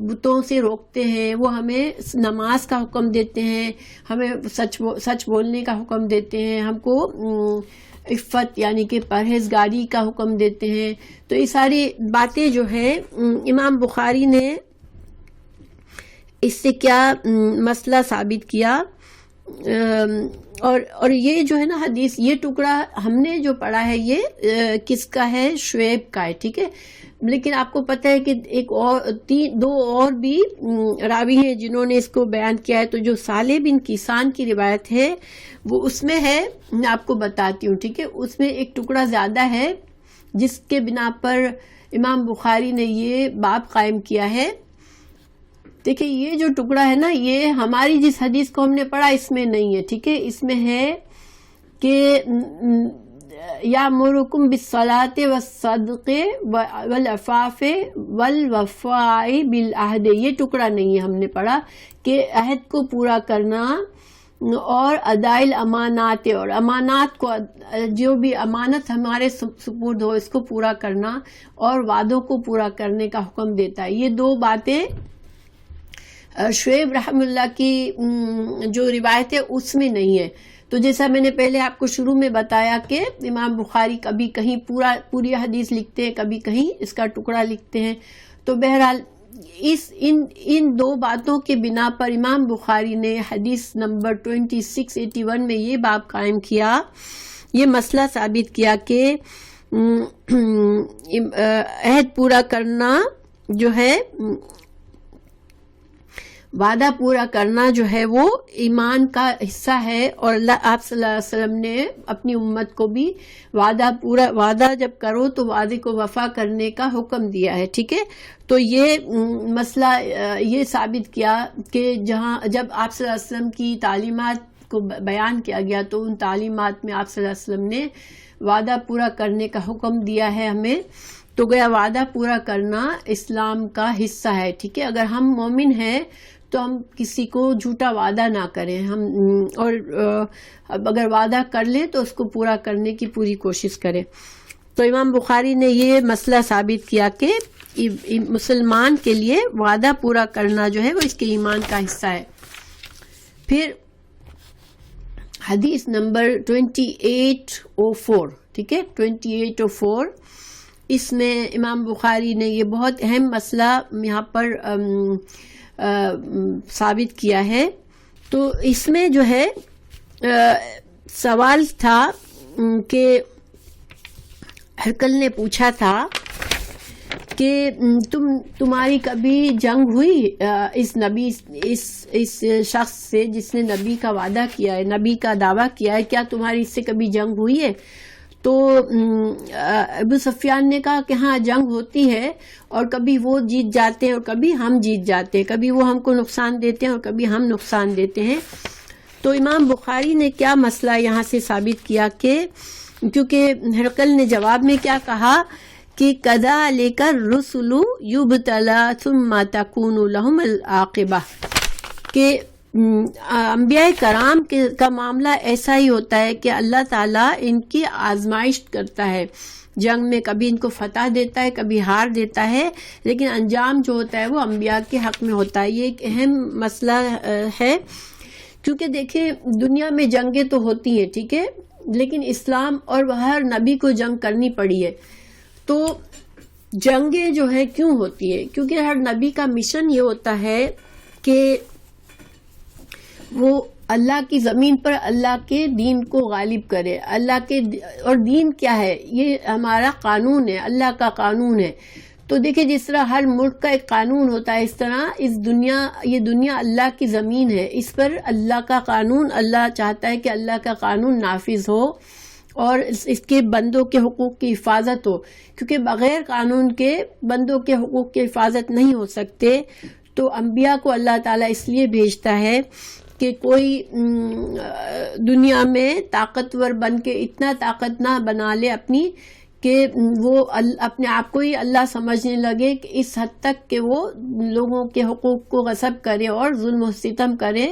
بتوں سے روکتے ہیں, وہ ہمیں نماز کا حکم دیتے ہیں, ہمیں سچ بولنے کا حکم دیتے ہیں, ہم کو عفت یعنی کہ پرہیزگاری کا حکم دیتے ہیں. تو یہ ساری باتیں جو ہیں امام بخاری نے اس سے کیا مسئلہ ثابت کیا اور یہ جو ہے نا حدیث، یہ ٹکڑا ہم نے جو پڑھا ہے یہ کس کا ہے؟ شعیب کا ہے، ٹھیک ہے. لیکن آپ کو پتہ ہے کہ ایک اور دو اور بھی راوی ہیں جنہوں نے اس کو بیان کیا ہے. تو جو صالح بن کیسان کی روایت ہے وہ اس میں ہے، میں آپ کو بتاتی ہوں، ٹھیک ہے. اس میں ایک ٹکڑا زیادہ ہے جس کے بنا پر امام بخاری نے یہ باب قائم کیا ہے. دیکھیں یہ جو ٹکڑا ہے نا، یہ ہماری جس حدیث کو ہم نے پڑھا اس میں نہیں ہے، ٹھیک ہے. اس میں ہے کہ یامرکم بالصلاۃ والصدق والعفاف والوفاء بالعہد. یہ ٹکڑا نہیں ہے ہم نے پڑھا کہ عہد کو پورا کرنا اور اداء الامانات، اور امانات کو، جو بھی امانت ہمارے سپرد ہو اس کو پورا کرنا اور وعدوں کو پورا کرنے کا حکم دیتا ہے. یہ دو باتیں شعیب رحم اللہ کی جو روایت ہے اس میں نہیں ہے. تو جیسا میں نے پہلے آپ کو شروع میں بتایا کہ امام بخاری کبھی کہیں پوری حدیث لکھتے ہیں، کبھی کہیں اس کا ٹکڑا لکھتے ہیں. تو بہرحال ان دو باتوں کے بنا پر امام بخاری نے حدیث نمبر 2681 میں یہ باب قائم کیا، یہ مسئلہ ثابت کیا کہ عہد پورا کرنا جو ہے، وعدہ پورا کرنا جو ہے وہ ایمان کا حصہ ہے. اور آپ صلی اللہ علیہ وسلم نے اپنی امت کو بھی وعدہ جب کرو تو وعدے کو وفا کرنے کا حکم دیا ہے، ٹھیک ہے. تو یہ مسئلہ یہ ثابت کیا کہ جب آپ صلی اللہ علیہ وسلم کی تعلیمات کو بیان کیا گیا تو ان تعلیمات میں آپ صلی اللہ علیہ وسلم نے وعدہ پورا کرنے کا حکم دیا ہے ہمیں. تو گیا وعدہ پورا کرنا اسلام کا حصہ ہے، ٹھیک ہے. اگر ہم مومن ہیں تو ہم کسی کو جھوٹا وعدہ نہ کریں، اور اگر وعدہ کر لیں تو اس کو پورا کرنے کی پوری کوشش کریں. تو امام بخاری نے یہ مسئلہ ثابت کیا کہ مسلمان کے لیے وعدہ پورا کرنا جو ہے وہ اس کے ایمان کا حصہ ہے. پھر حدیث نمبر 2804، ٹھیک ہے، 2804، اس میں امام بخاری نے یہ بہت اہم مسئلہ یہاں پر ثابت کیا ہے. تو اس میں جو ہے سوال تھا کہ ہرقل نے پوچھا تھا کہ تمہاری کبھی جنگ ہوئی اس شخص سے جس نے نبی کا وعدہ کیا ہے، نبی کا دعویٰ کیا ہے، کیا تمہاری اس سے کبھی جنگ ہوئی ہے؟ تو ابو سفیان نے کہا کہ ہاں جنگ ہوتی ہے، اور کبھی وہ جیت جاتے ہیں اور کبھی ہم جیت جاتے ہیں، کبھی وہ ہم کو نقصان دیتے ہیں اور کبھی ہم نقصان دیتے ہیں. تو امام بخاری نے کیا مسئلہ یہاں سے ثابت کیا کہ کیونکہ ہرقل نے جواب میں کیا کہا کہ کذالک الرسل یبتلی ثم تکون لهم العاقبہ، کہ انبیاء کرام کا معاملہ ایسا ہی ہوتا ہے کہ اللہ تعالیٰ ان کی آزمائش کرتا ہے. جنگ میں کبھی ان کو فتح دیتا ہے، کبھی ہار دیتا ہے، لیکن انجام جو ہوتا ہے وہ انبیاء کے حق میں ہوتا ہے. یہ ایک اہم مسئلہ ہے، کیونکہ دیکھیں دنیا میں جنگیں تو ہوتی ہیں، ٹھیک ہے، لیکن اسلام اور ہر نبی کو جنگ کرنی پڑی ہے. تو جنگیں جو ہے کیوں ہوتی ہے؟ کیونکہ ہر نبی کا مشن یہ ہوتا ہے کہ وہ اللہ کی زمین پر اللہ کے دین کو غالب کرے. اللہ کے اور دین کیا ہے؟ یہ ہمارا قانون ہے، اللہ کا قانون ہے. تو دیکھیں جس طرح ہر ملک کا ایک قانون ہوتا ہے، اس طرح یہ دنیا اللہ کی زمین ہے، اس پر اللہ کا قانون، اللہ چاہتا ہے کہ اللہ کا قانون نافذ ہو اور اس کے بندوں کے حقوق کی حفاظت ہو، کیونکہ بغیر قانون کے بندوں کے حقوق کی حفاظت نہیں ہو سکتے. تو انبیاء کو اللہ تعالیٰ اس لیے بھیجتا ہے کہ کوئی دنیا میں طاقتور بن کے اتنا طاقت نہ بنا لے اپنی کہ وہ اپنے آپ کو ہی اللہ سمجھنے لگے، کہ اس حد تک کہ وہ لوگوں کے حقوق کو غصب کرے اور ظلم و ستم کرے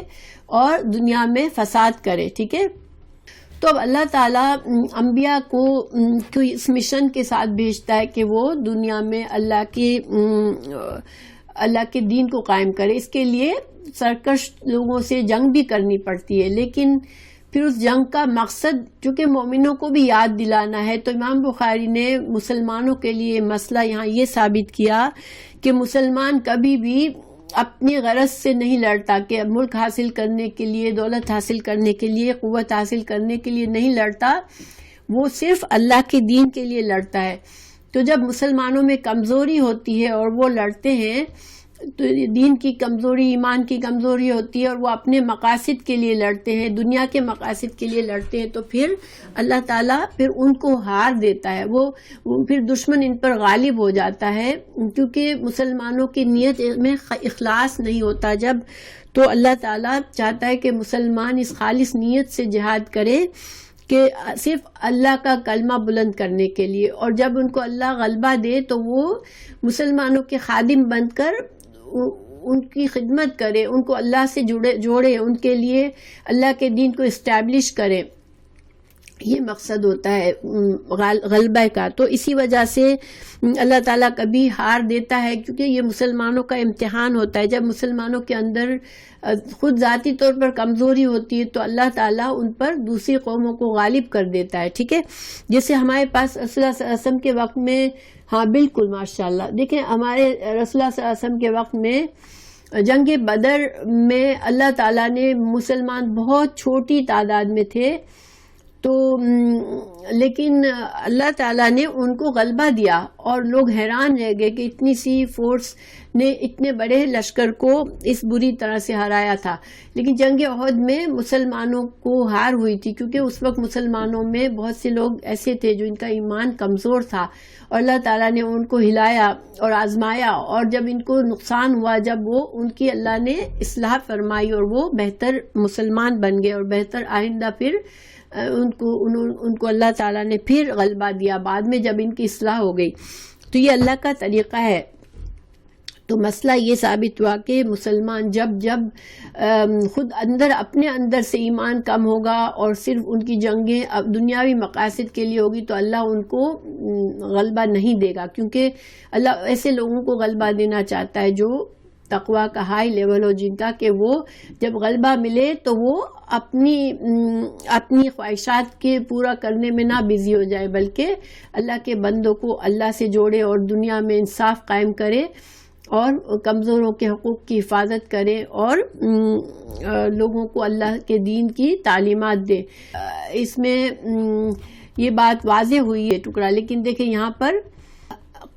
اور دنیا میں فساد کرے، ٹھیک ہے. تو اب اللہ تعالیٰ انبیاء کو اس مشن کے ساتھ بھیجتا ہے کہ وہ دنیا میں اللہ کے دین کو قائم کرے. اس کے لیے سرکش لوگوں سے جنگ بھی کرنی پڑتی ہے، لیکن پھر اس جنگ کا مقصد چونکہ مومنوں کو بھی یاد دلانا ہے. تو امام بخاری نے مسلمانوں کے لیے مسئلہ یہاں یہ ثابت کیا کہ مسلمان کبھی بھی اپنی غرض سے نہیں لڑتا کہ ملک حاصل کرنے کے لیے، دولت حاصل کرنے کے لیے، قوت حاصل کرنے کے لیے نہیں لڑتا، وہ صرف اللہ کے دین کے لیے لڑتا ہے. تو جب مسلمانوں میں کمزوری ہوتی ہے اور وہ لڑتے ہیں تو دین کی کمزوری، ایمان کی کمزوری ہوتی ہے اور وہ اپنے مقاصد کے لیے لڑتے ہیں، دنیا کے مقاصد کے لیے لڑتے ہیں، تو پھر اللہ تعالیٰ پھر ان کو ہار دیتا ہے. وہ پھر دشمن ان پر غالب ہو جاتا ہے، کیونکہ مسلمانوں کی نیت میں اخلاص نہیں ہوتا. جب تو اللہ تعالیٰ چاہتا ہے کہ مسلمان اس خالص نیت سے جہاد کرے کہ صرف اللہ کا کلمہ بلند کرنے کے لیے، اور جب ان کو اللہ غلبہ دے تو وہ مسلمانوں کے خادم بن کر ان کی خدمت کرے، ان کو اللہ سے جوڑے، ان کے لیے اللہ کے دین کو اسٹیبلش کرے. یہ مقصد ہوتا ہے غلبہ کا. تو اسی وجہ سے اللہ تعالیٰ کبھی ہار دیتا ہے، کیونکہ یہ مسلمانوں کا امتحان ہوتا ہے. جب مسلمانوں کے اندر خود ذاتی طور پر کمزوری ہوتی ہے تو اللہ تعالیٰ ان پر دوسری قوموں کو غالب کر دیتا ہے. ٹھیک ہے، جیسے ہمارے پاس رسول اللہ صلی اللہ علیہ وسلم کے وقت میں، ہاں بالکل ماشاءاللہ، دیکھیں ہمارے رسول اللہ صلی اللہ علیہ وسلم کے وقت میں جنگ بدر میں اللہ تعالیٰ نے، مسلمان بہت چھوٹی تعداد میں تھے تو لیکن اللہ تعالیٰ نے ان کو غلبہ دیا اور لوگ حیران رہ گئے کہ اتنی سی فورس نے اتنے بڑے لشکر کو اس بری طرح سے ہرایا تھا. لیکن جنگ احد میں مسلمانوں کو ہار ہوئی تھی، کیونکہ اس وقت مسلمانوں میں بہت سے لوگ ایسے تھے جو ان کا ایمان کمزور تھا، اور اللہ تعالیٰ نے ان کو ہلایا اور آزمایا، اور جب ان کو نقصان ہوا، جب وہ ان کی اللہ نے اصلاح فرمائی اور وہ بہتر مسلمان بن گئے، اور بہتر آئندہ پھر ان کو اللہ تعالیٰ نے پھر غلبہ دیا بعد میں جب ان کی اصلاح ہو گئی. تو یہ اللہ کا طریقہ ہے. تو مسئلہ یہ ثابت ہوا کہ مسلمان جب خود اپنے اندر سے ایمان کم ہوگا اور صرف ان کی جنگیں دنیاوی مقاصد کے لیے ہوگی تو اللہ ان کو غلبہ نہیں دے گا، کیونکہ اللہ ایسے لوگوں کو غلبہ دینا چاہتا ہے جو تقویٰ کا ہائی لیول ہو، جن کا کہ وہ جب غلبہ ملے تو وہ اپنی خواہشات کے پورا کرنے میں نہ بزی ہو جائے، بلکہ اللہ کے بندوں کو اللہ سے جوڑے اور دنیا میں انصاف قائم کرے اور کمزوروں کے حقوق کی حفاظت کرے اور لوگوں کو اللہ کے دین کی تعلیمات دے. اس میں یہ بات واضح ہوئی ہے ٹکڑا، لیکن دیکھیں یہاں پر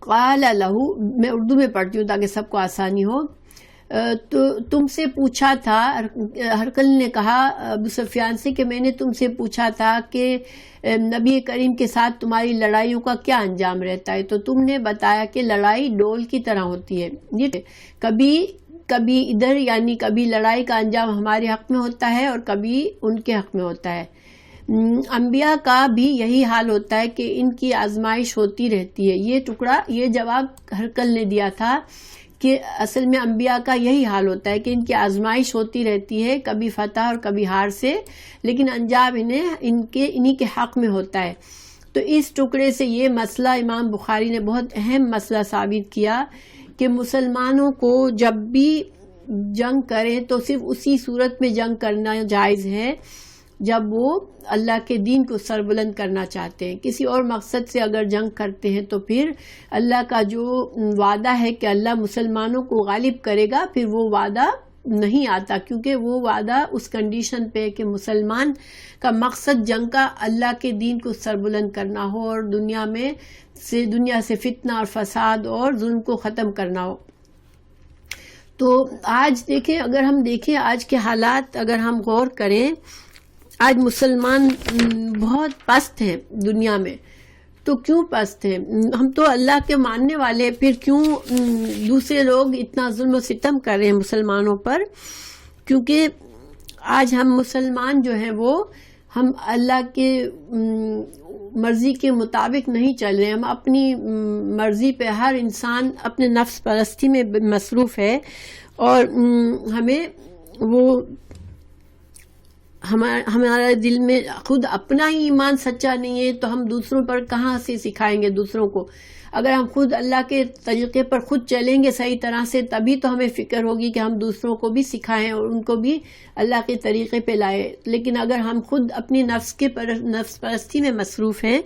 قال لہو، میں اردو میں پڑھتی ہوں تاکہ سب کو آسانی ہو. تو تم سے پوچھا تھا، ہرقل نے کہا ابو سفیان سے کہ میں نے تم سے پوچھا تھا کہ نبی کریم کے ساتھ تمہاری لڑائیوں کا کیا انجام رہتا ہے، تو تم نے بتایا کہ لڑائی ڈول کی طرح ہوتی ہے، کبھی ادھر، یعنی کبھی لڑائی کا انجام ہمارے حق میں ہوتا ہے اور کبھی ان کے حق میں ہوتا ہے. انبیاء کا بھی یہی حال ہوتا ہے کہ ان کی آزمائش ہوتی رہتی ہے. یہ ٹکڑا، یہ جواب ہرقل نے دیا تھا کہ اصل میں انبیاء کا یہی حال ہوتا ہے کہ ان کی آزمائش ہوتی رہتی ہے، کبھی فتح اور کبھی ہار سے، لیکن انجام انہی کے حق میں ہوتا ہے. تو اس ٹکڑے سے یہ مسئلہ امام بخاری نے بہت اہم مسئلہ ثابت کیا کہ مسلمانوں کو جب بھی جنگ کریں تو صرف اسی صورت میں جنگ کرنا جائز ہے جب وہ اللہ کے دین کو سربلند کرنا چاہتے ہیں. کسی اور مقصد سے اگر جنگ کرتے ہیں تو پھر اللہ کا جو وعدہ ہے کہ اللہ مسلمانوں کو غالب کرے گا، پھر وہ وعدہ نہیں آتا، کیونکہ وہ وعدہ اس کنڈیشن پہ کہ مسلمان کا مقصد جنگ کا اللہ کے دین کو سربلند کرنا ہو اور دنیا سے فتنہ اور فساد اور ظلم کو ختم کرنا ہو. تو آج دیکھیں، اگر ہم دیکھیں آج کے حالات، اگر ہم غور کریں، آج مسلمان بہت پست ہیں دنیا میں. تو کیوں پست ہیں؟ ہم تو اللہ کے ماننے والے، پھر کیوں دوسرے لوگ اتنا ظلم و ستم کر رہے ہیں مسلمانوں پر؟ کیونکہ آج ہم مسلمان جو ہیں وہ ہم اللہ کے مرضی کے مطابق نہیں چل رہے. ہم اپنی مرضی پہ، ہر انسان اپنے نفس پرستی میں مصروف ہے اور ہمیں وہ ہمارا دل میں خود اپنا ہی ایمان سچا نہیں ہے تو ہم دوسروں پر کہاں سے سکھائیں گے دوسروں کو؟ اگر ہم خود اللہ کے طریقے پر خود چلیں گے صحیح طرح سے، تبھی تو ہمیں فکر ہوگی کہ ہم دوسروں کو بھی سکھائیں اور ان کو بھی اللہ کے طریقے پہ لائے. لیکن اگر ہم خود اپنی نفس پرستی میں مصروف ہیں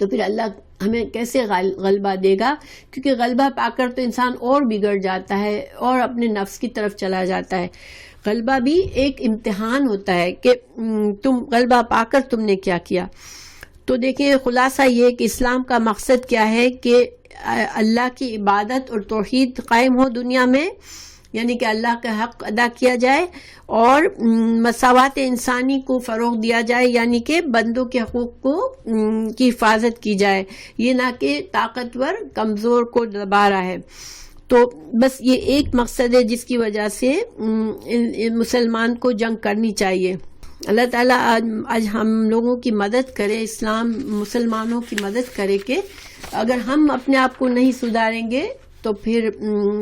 تو پھر اللہ ہمیں کیسے غلبہ دے گا؟ کیونکہ غلبہ پا کر تو انسان اور بگڑ جاتا ہے اور اپنے نفس کی طرف چلا جاتا ہے. غلبہ بھی ایک امتحان ہوتا ہے کہ تم غلبہ پا کر تم نے کیا کیا. تو دیکھیں خلاصہ یہ کہ اسلام کا مقصد کیا ہے کہ اللہ کی عبادت اور توحید قائم ہو دنیا میں، یعنی کہ اللہ کا حق ادا کیا جائے اور مساوات انسانی کو فروغ دیا جائے، یعنی کہ بندوں کے حقوق کی حفاظت کی جائے، یہ نہ کہ طاقتور کمزور کو دبا رہا ہے. تو بس یہ ایک مقصد ہے جس کی وجہ سے مسلمان کو جنگ کرنی چاہیے. اللہ تعالیٰ آج ہم لوگوں کی مدد کرے، اسلام مسلمانوں کی مدد کرے کہ اگر ہم اپنے آپ کو نہیں سدھاریں گے تو پھر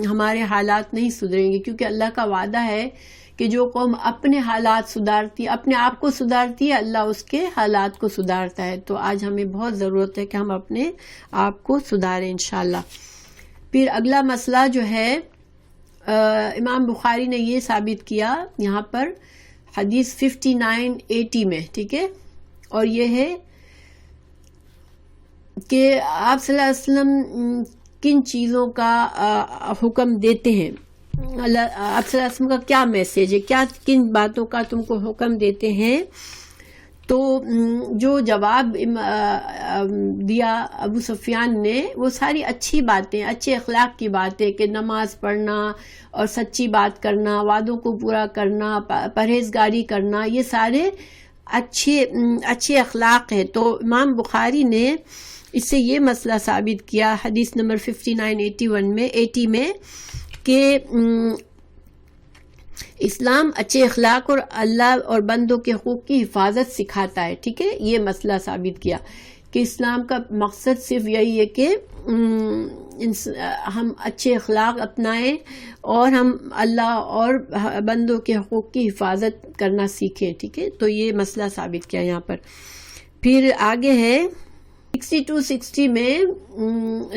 ہمارے حالات نہیں سدھریں گے، کیونکہ اللہ کا وعدہ ہے کہ جو قوم اپنے حالات سدھارتی، اپنے آپ کو سدھارتی ہے، اللہ اس کے حالات کو سدھارتا ہے. تو آج ہمیں بہت ضرورت ہے کہ ہم اپنے آپ کو سدھاریں انشاءاللہ. پھر اگلا مسئلہ جو ہے امام بخاری نے یہ ثابت کیا یہاں پر حدیث 5980 میں، ٹھیک ہے، اور یہ ہے کہ آپ صلی اللہ علیہ وسلم کن چیزوں کا حکم دیتے ہیں، آپ صلی اللہ علیہ وسلم کا کیا میسج ہے، کن باتوں کا تم کو حکم دیتے ہیں. تو جو جواب دیا ابو سفیان نے وہ ساری اچھی باتیں، اچھے اخلاق کی باتیں کہ نماز پڑھنا اور سچی بات کرنا، وعدوں کو پورا کرنا، پرہیزگاری کرنا، یہ سارے اچھے اخلاق ہیں. تو امام بخاری نے اس سے یہ مسئلہ ثابت کیا حدیث نمبر 5980 میں کہ اسلام اچھے اخلاق اور اللہ اور بندوں کے حقوق کی حفاظت سکھاتا ہے. ٹھیک ہے، یہ مسئلہ ثابت کیا کہ اسلام کا مقصد صرف یہی ہے کہ ہم اچھے اخلاق اپنائیں اور ہم اللہ اور بندوں کے حقوق کی حفاظت کرنا سیکھیں. ٹھیک ہے، تو یہ مسئلہ ثابت کیا یہاں پر. پھر آگے ہے 6260 میں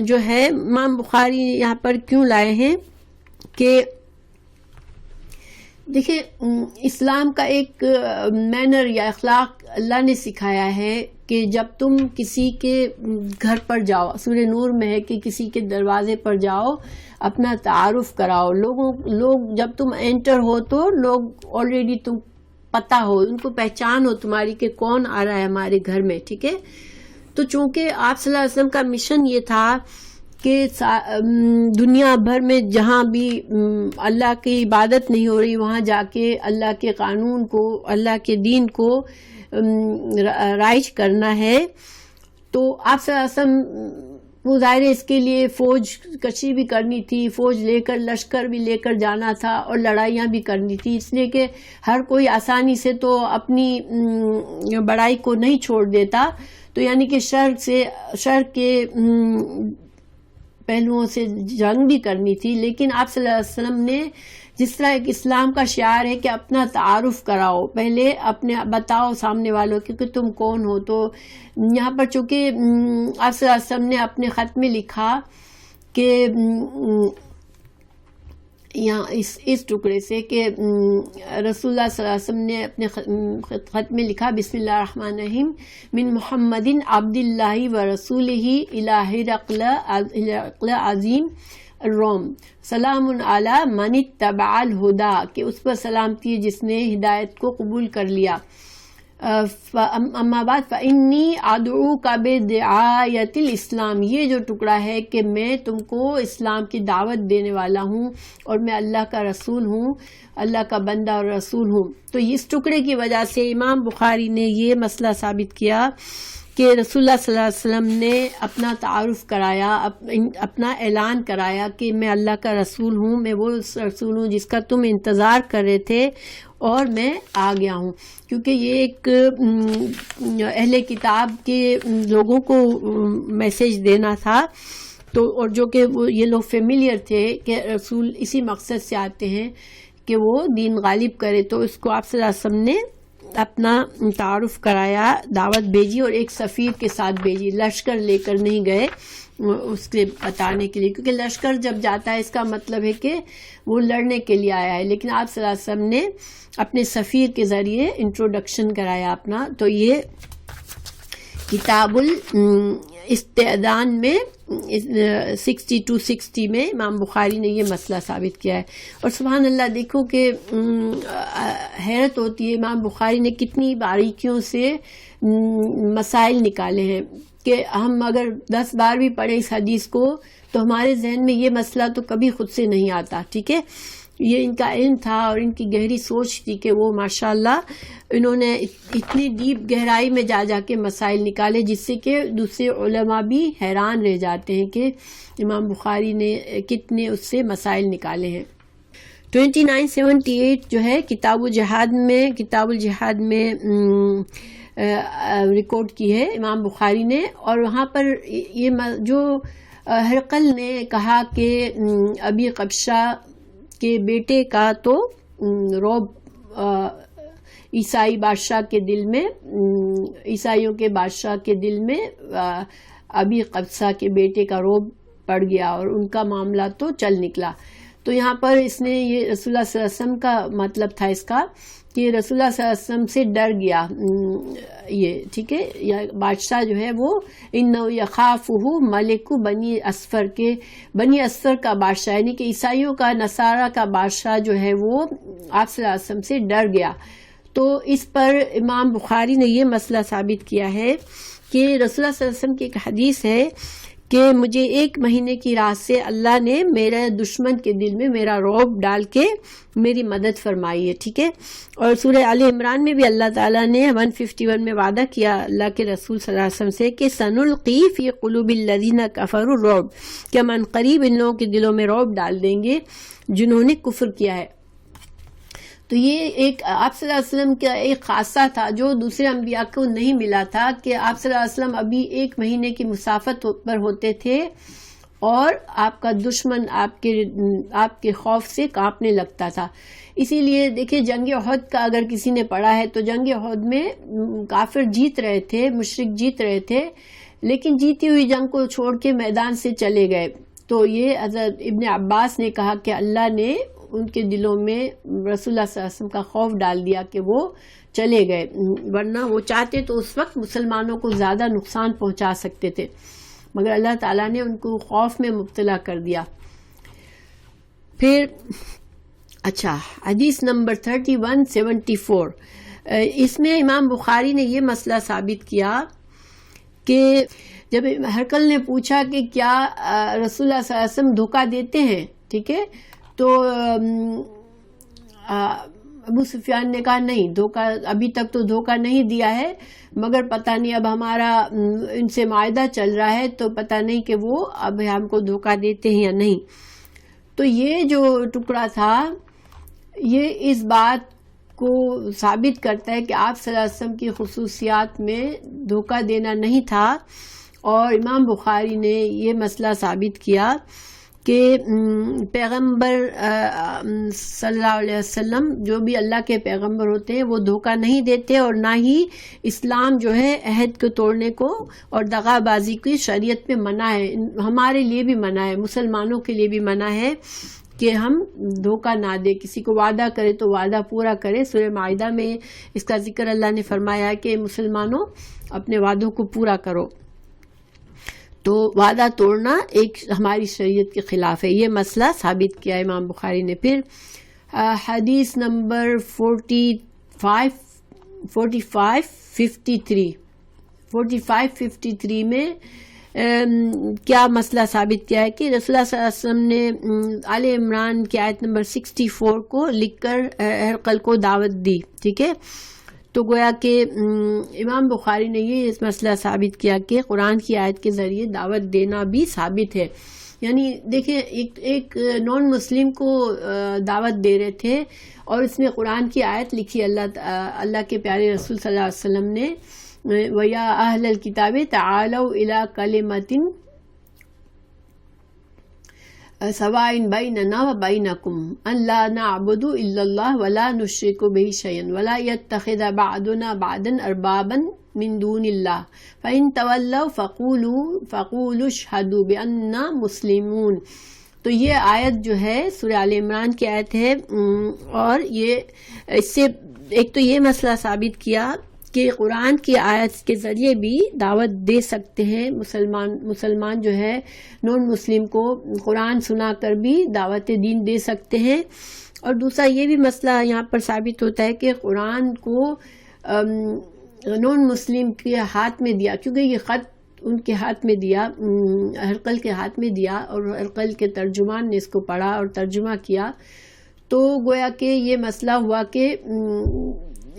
جو ہے امام بخاری یہاں پر کیوں لائے ہیں کہ دیکھیں اسلام کا ایک مینر یا اخلاق اللہ نے سکھایا ہے کہ جب تم کسی کے گھر پر جاؤ، سورہ نور میں ہے کہ کسی کے دروازے پر جاؤ، اپنا تعارف کراؤ. لوگ جب تم انٹر ہو تو لوگ آلریڈی تم پتہ ہو، ان کو پہچان ہو تمہاری کہ کون آ رہا ہے ہمارے گھر میں. ٹھیک ہے، تو چونکہ آپ صلی اللہ علیہ وسلم کا مشن یہ تھا کہ دنیا بھر میں جہاں بھی اللہ کی عبادت نہیں ہو رہی وہاں جا کے اللہ کے قانون کو، اللہ کے دین کو رائج کرنا ہے. تو آپ صلی اللہ علیہ وسلم وہ ظاہر اس کے لیے فوج کشی بھی کرنی تھی، فوج لے کر لشکر بھی لے کر جانا تھا اور لڑائیاں بھی کرنی تھی، اس لیے کہ ہر کوئی آسانی سے تو اپنی بڑائی کو نہیں چھوڑ دیتا. تو یعنی کہ شر کے پہلوؤں سے جنگ بھی کرنی تھی. لیکن آپ صلی اللہ علیہ وسلم نے جس طرح ایک اسلام کا شعار ہے کہ اپنا تعارف کراؤ، پہلے اپنے بتاؤ سامنے والوں کہ تم کون ہو. تو یہاں پر چونکہ آپ صلی اللہ علیہ وسلم نے اپنے خط میں لکھا کہ یہاں اس ٹکڑے سے کہ رسول اللہ صلی اللہ علیہ وسلم نے اپنے خط میں لکھا بسم اللہ الرحمن الرحیم من محمد عبد اللہ و رسولہ الی ہرقل عظیم الروم سلام علی من اتبع الہدا، کہ اس پر سلامتی جس نے ہدایت کو قبول کر لیا. اما بعد فانی ادعوک بدعایت الاسلام، یہ جو ٹکڑا ہے کہ میں تم کو اسلام کی دعوت دینے والا ہوں اور میں اللہ کا رسول ہوں، اللہ کا بندہ اور رسول ہوں. تو اس ٹکڑے کی وجہ سے امام بخاری نے یہ مسئلہ ثابت کیا کہ رسول اللہ صلی اللہ علیہ وسلم نے اپنا تعارف کرایا، اپنا اعلان کرایا کہ میں اللہ کا رسول ہوں، میں وہ رسول ہوں جس کا تم انتظار کر رہے تھے اور میں آ گیا ہوں. کیونکہ یہ ایک اہل کتاب کے لوگوں کو میسج دینا تھا، تو اور جو کہ یہ لوگ فیملیئر تھے کہ رسول اسی مقصد سے آتے ہیں کہ وہ دین غالب کرے. تو اس کو آپ صلی اللہ علیہ وسلم نے اپنا تعارف کرایا، دعوت بھیجی اور ایک سفیر کے ساتھ بھیجی، لشکر لے کر نہیں گئے اس کے بتانے کے لیے، کیونکہ لشکر جب جاتا ہے اس کا مطلب ہے کہ وہ لڑنے کے لیے آیا ہے. لیکن آپ صلی اللہ علیہ وسلم نے اپنے سفیر کے ذریعے انٹروڈکشن کرایا اپنا. تو کتاب الاستئذان میں 62-60 میں امام بخاری نے یہ مسئلہ ثابت کیا ہے. اور سبحان اللہ دیکھو کہ حیرت ہوتی ہے امام بخاری نے کتنی باریکیوں سے مسائل نکالے ہیں کہ ہم اگر 10 بار بھی پڑھیں اس حدیث کو تو ہمارے ذہن میں یہ مسئلہ تو کبھی خود سے نہیں آتا. ٹھیک ہے, یہ ان کا علم تھا اور ان کی گہری سوچ تھی کہ وہ ماشاءاللہ انہوں نے اتنی ڈیپ گہرائی میں جا جا کے مسائل نکالے جس سے کہ دوسرے علماء بھی حیران رہ جاتے ہیں کہ امام بخاری نے کتنے اس سے مسائل نکالے ہیں. 2978 جو ہے کتاب الجہاد میں ریکارڈ کی ہے امام بخاری نے, اور وہاں پر یہ جو ہرقل نے کہا کہ ابی قبشہ کے بیٹے کا تو رعب عیسائی بادشاہ کے دل میں, عیسائیوں کے بادشاہ کے دل میں ابی قبشہ کے بیٹے کا رعب پڑ گیا اور ان کا معاملہ تو چل نکلا. تو یہاں پر اس نے یہ رسول اللہ صلی اللہ علیہ وسلم کا مطلب تھا اس کا کہ رسول اللہ صلی اللہ علیہ وسلم سے ڈر گیا یہ. ٹھیک ہے, یا بادشاہ جو ہے وہ انہ یخافہ ملک بنی اسفر کے, بنی اسفر کا بادشاہ یعنی کہ عیسائیوں کا نصارہ کا بادشاہ جو ہے وہ آپ صلی اللہ علیہ وسلم سے ڈر گیا. تو اس پر امام بخاری نے یہ مسئلہ ثابت کیا ہے کہ رسول اللہ صلی اللہ علیہ وسلم کی ایک حدیث ہے کہ مجھے 1 مہینے کی رات سے اللہ نے میرے دشمن کے دل میں میرا رعب ڈال کے میری مدد فرمائی ہے. ٹھیک ہے, اور سورہ آل عمران میں بھی اللہ تعالیٰ نے 151 میں وعدہ کیا اللہ کے رسول صلی اللہ علیہ وسلم سے کہ سنلقی فی قلوب الذین کفروا الرعب, کہ ہم قریب ان لوگوں کے دلوں میں رعب ڈال دیں گے جنہوں نے کفر کیا ہے. تو یہ ایک آپ صلی اللہ علیہ وسلم کا ایک خاصہ تھا جو دوسرے انبیاء کو نہیں ملا تھا کہ آپ صلی اللہ علیہ وسلم ابھی 1 مہینے کی مسافت پر ہوتے تھے اور آپ کا دشمن آپ کے خوف سے کانپنے لگتا تھا. اسی لیے دیکھیں جنگ احد کا اگر کسی نے پڑھا ہے تو جنگ احد میں کافر جیت رہے تھے, مشرک جیت رہے تھے, لیکن جیتی ہوئی جنگ کو چھوڑ کے میدان سے چلے گئے. تو یہ حضرت ابن عباس نے کہا کہ اللہ نے ان کے دلوں میں رسول اللہ صلی اللہ علیہ وسلم کا خوف ڈال دیا کہ وہ چلے گئے, ورنہ وہ چاہتے تو اس وقت مسلمانوں کو زیادہ نقصان پہنچا سکتے تھے, مگر اللہ تعالیٰ نے ان کو خوف میں مبتلا کر دیا. پھر اچھا حدیث نمبر 3174 اس میں امام بخاری نے یہ مسئلہ ثابت کیا کہ جب ہرقل نے پوچھا کہ کیا رسول اللہ صلی اللہ علیہ وسلم دھوکہ دیتے ہیں, ٹھیک ہے, تو ابو سفیان نے کہا نہیں, دھوکہ ابھی تک تو دھوکہ نہیں دیا ہے, مگر پتہ نہیں اب ہمارا ان سے معاہدہ چل رہا ہے تو پتہ نہیں کہ وہ اب ہم کو دھوکہ دیتے ہیں یا نہیں. تو یہ جو ٹکڑا تھا یہ اس بات کو ثابت کرتا ہے کہ آپ صلی اللہ علیہ وسلم کی خصوصیات میں دھوکہ دینا نہیں تھا, اور امام بخاری نے یہ مسئلہ ثابت کیا کہ پیغمبر صلی اللہ علیہ وسلم جو بھی اللہ کے پیغمبر ہوتے ہیں وہ دھوکہ نہیں دیتے, اور نہ ہی اسلام جو ہے عہد کو توڑنے کو اور دغا بازی کی شریعت میں منع ہے, ہمارے لیے بھی منع ہے, مسلمانوں کے لیے بھی منع ہے کہ ہم دھوکہ نہ دے, کسی کو وعدہ کرے تو وعدہ پورا کرے. سورہ مائدہ میں اس کا ذکر اللہ نے فرمایا کہ مسلمانوں اپنے وعدوں کو پورا کرو. تو وعدہ توڑنا ایک ہماری شریعت کے خلاف ہے, یہ مسئلہ ثابت کیا امام بخاری نے. پھر حدیث نمبر 4553 میں کیا مسئلہ ثابت کیا ہے کہ رسول اللہ صلی اللہ علیہ وسلم نے آل عمران کی آیت نمبر 64 کو لکھ کر ہرقل کو دعوت دی. ٹھیک ہے, تو گویا کہ امام بخاری نے یہ اس مسئلہ ثابت کیا کہ قرآن کی آیت کے ذریعے دعوت دینا بھی ثابت ہے. یعنی دیکھیں ایک نان مسلم کو دعوت دے رہے تھے اور اس میں قرآن کی آیت لکھی اللہ کے پیارے رسول صلی اللہ علیہ وسلم نے, وَيَا أَهْلَ الْكِتَابِ تَعَالَوْا إِلَىٰ كَلِمَةٍ سواء بیننا و بینکم ان لا نعبد الا اللہ ولا نشرک بہ شیئا ولا یتخذ بعضنا بعضا اربابا من دون اللہ فإن تولوا فقولوا اشہدوا بأننا مسلمون. تو یہ آیت جو ہے سورہ آل عمران کی آیت ہے, اور یہ اس سے ایک تو یہ مسئلہ ثابت کیا کہ قرآن کی آیت کے ذریعے بھی دعوت دے سکتے ہیں. مسلمان جو ہے نان مسلم کو قرآن سنا کر بھی دعوت دین دے سکتے ہیں. اور دوسرا یہ بھی مسئلہ یہاں پر ثابت ہوتا ہے کہ قرآن کو نان مسلم کے ہاتھ میں دیا، کیونکہ یہ خط ان کے ہاتھ میں دیا، ہرقل کے ہاتھ میں دیا، اور ہرقل کے ترجمان نے اس کو پڑھا اور ترجمہ کیا. تو گویا کہ یہ مسئلہ ہوا کہ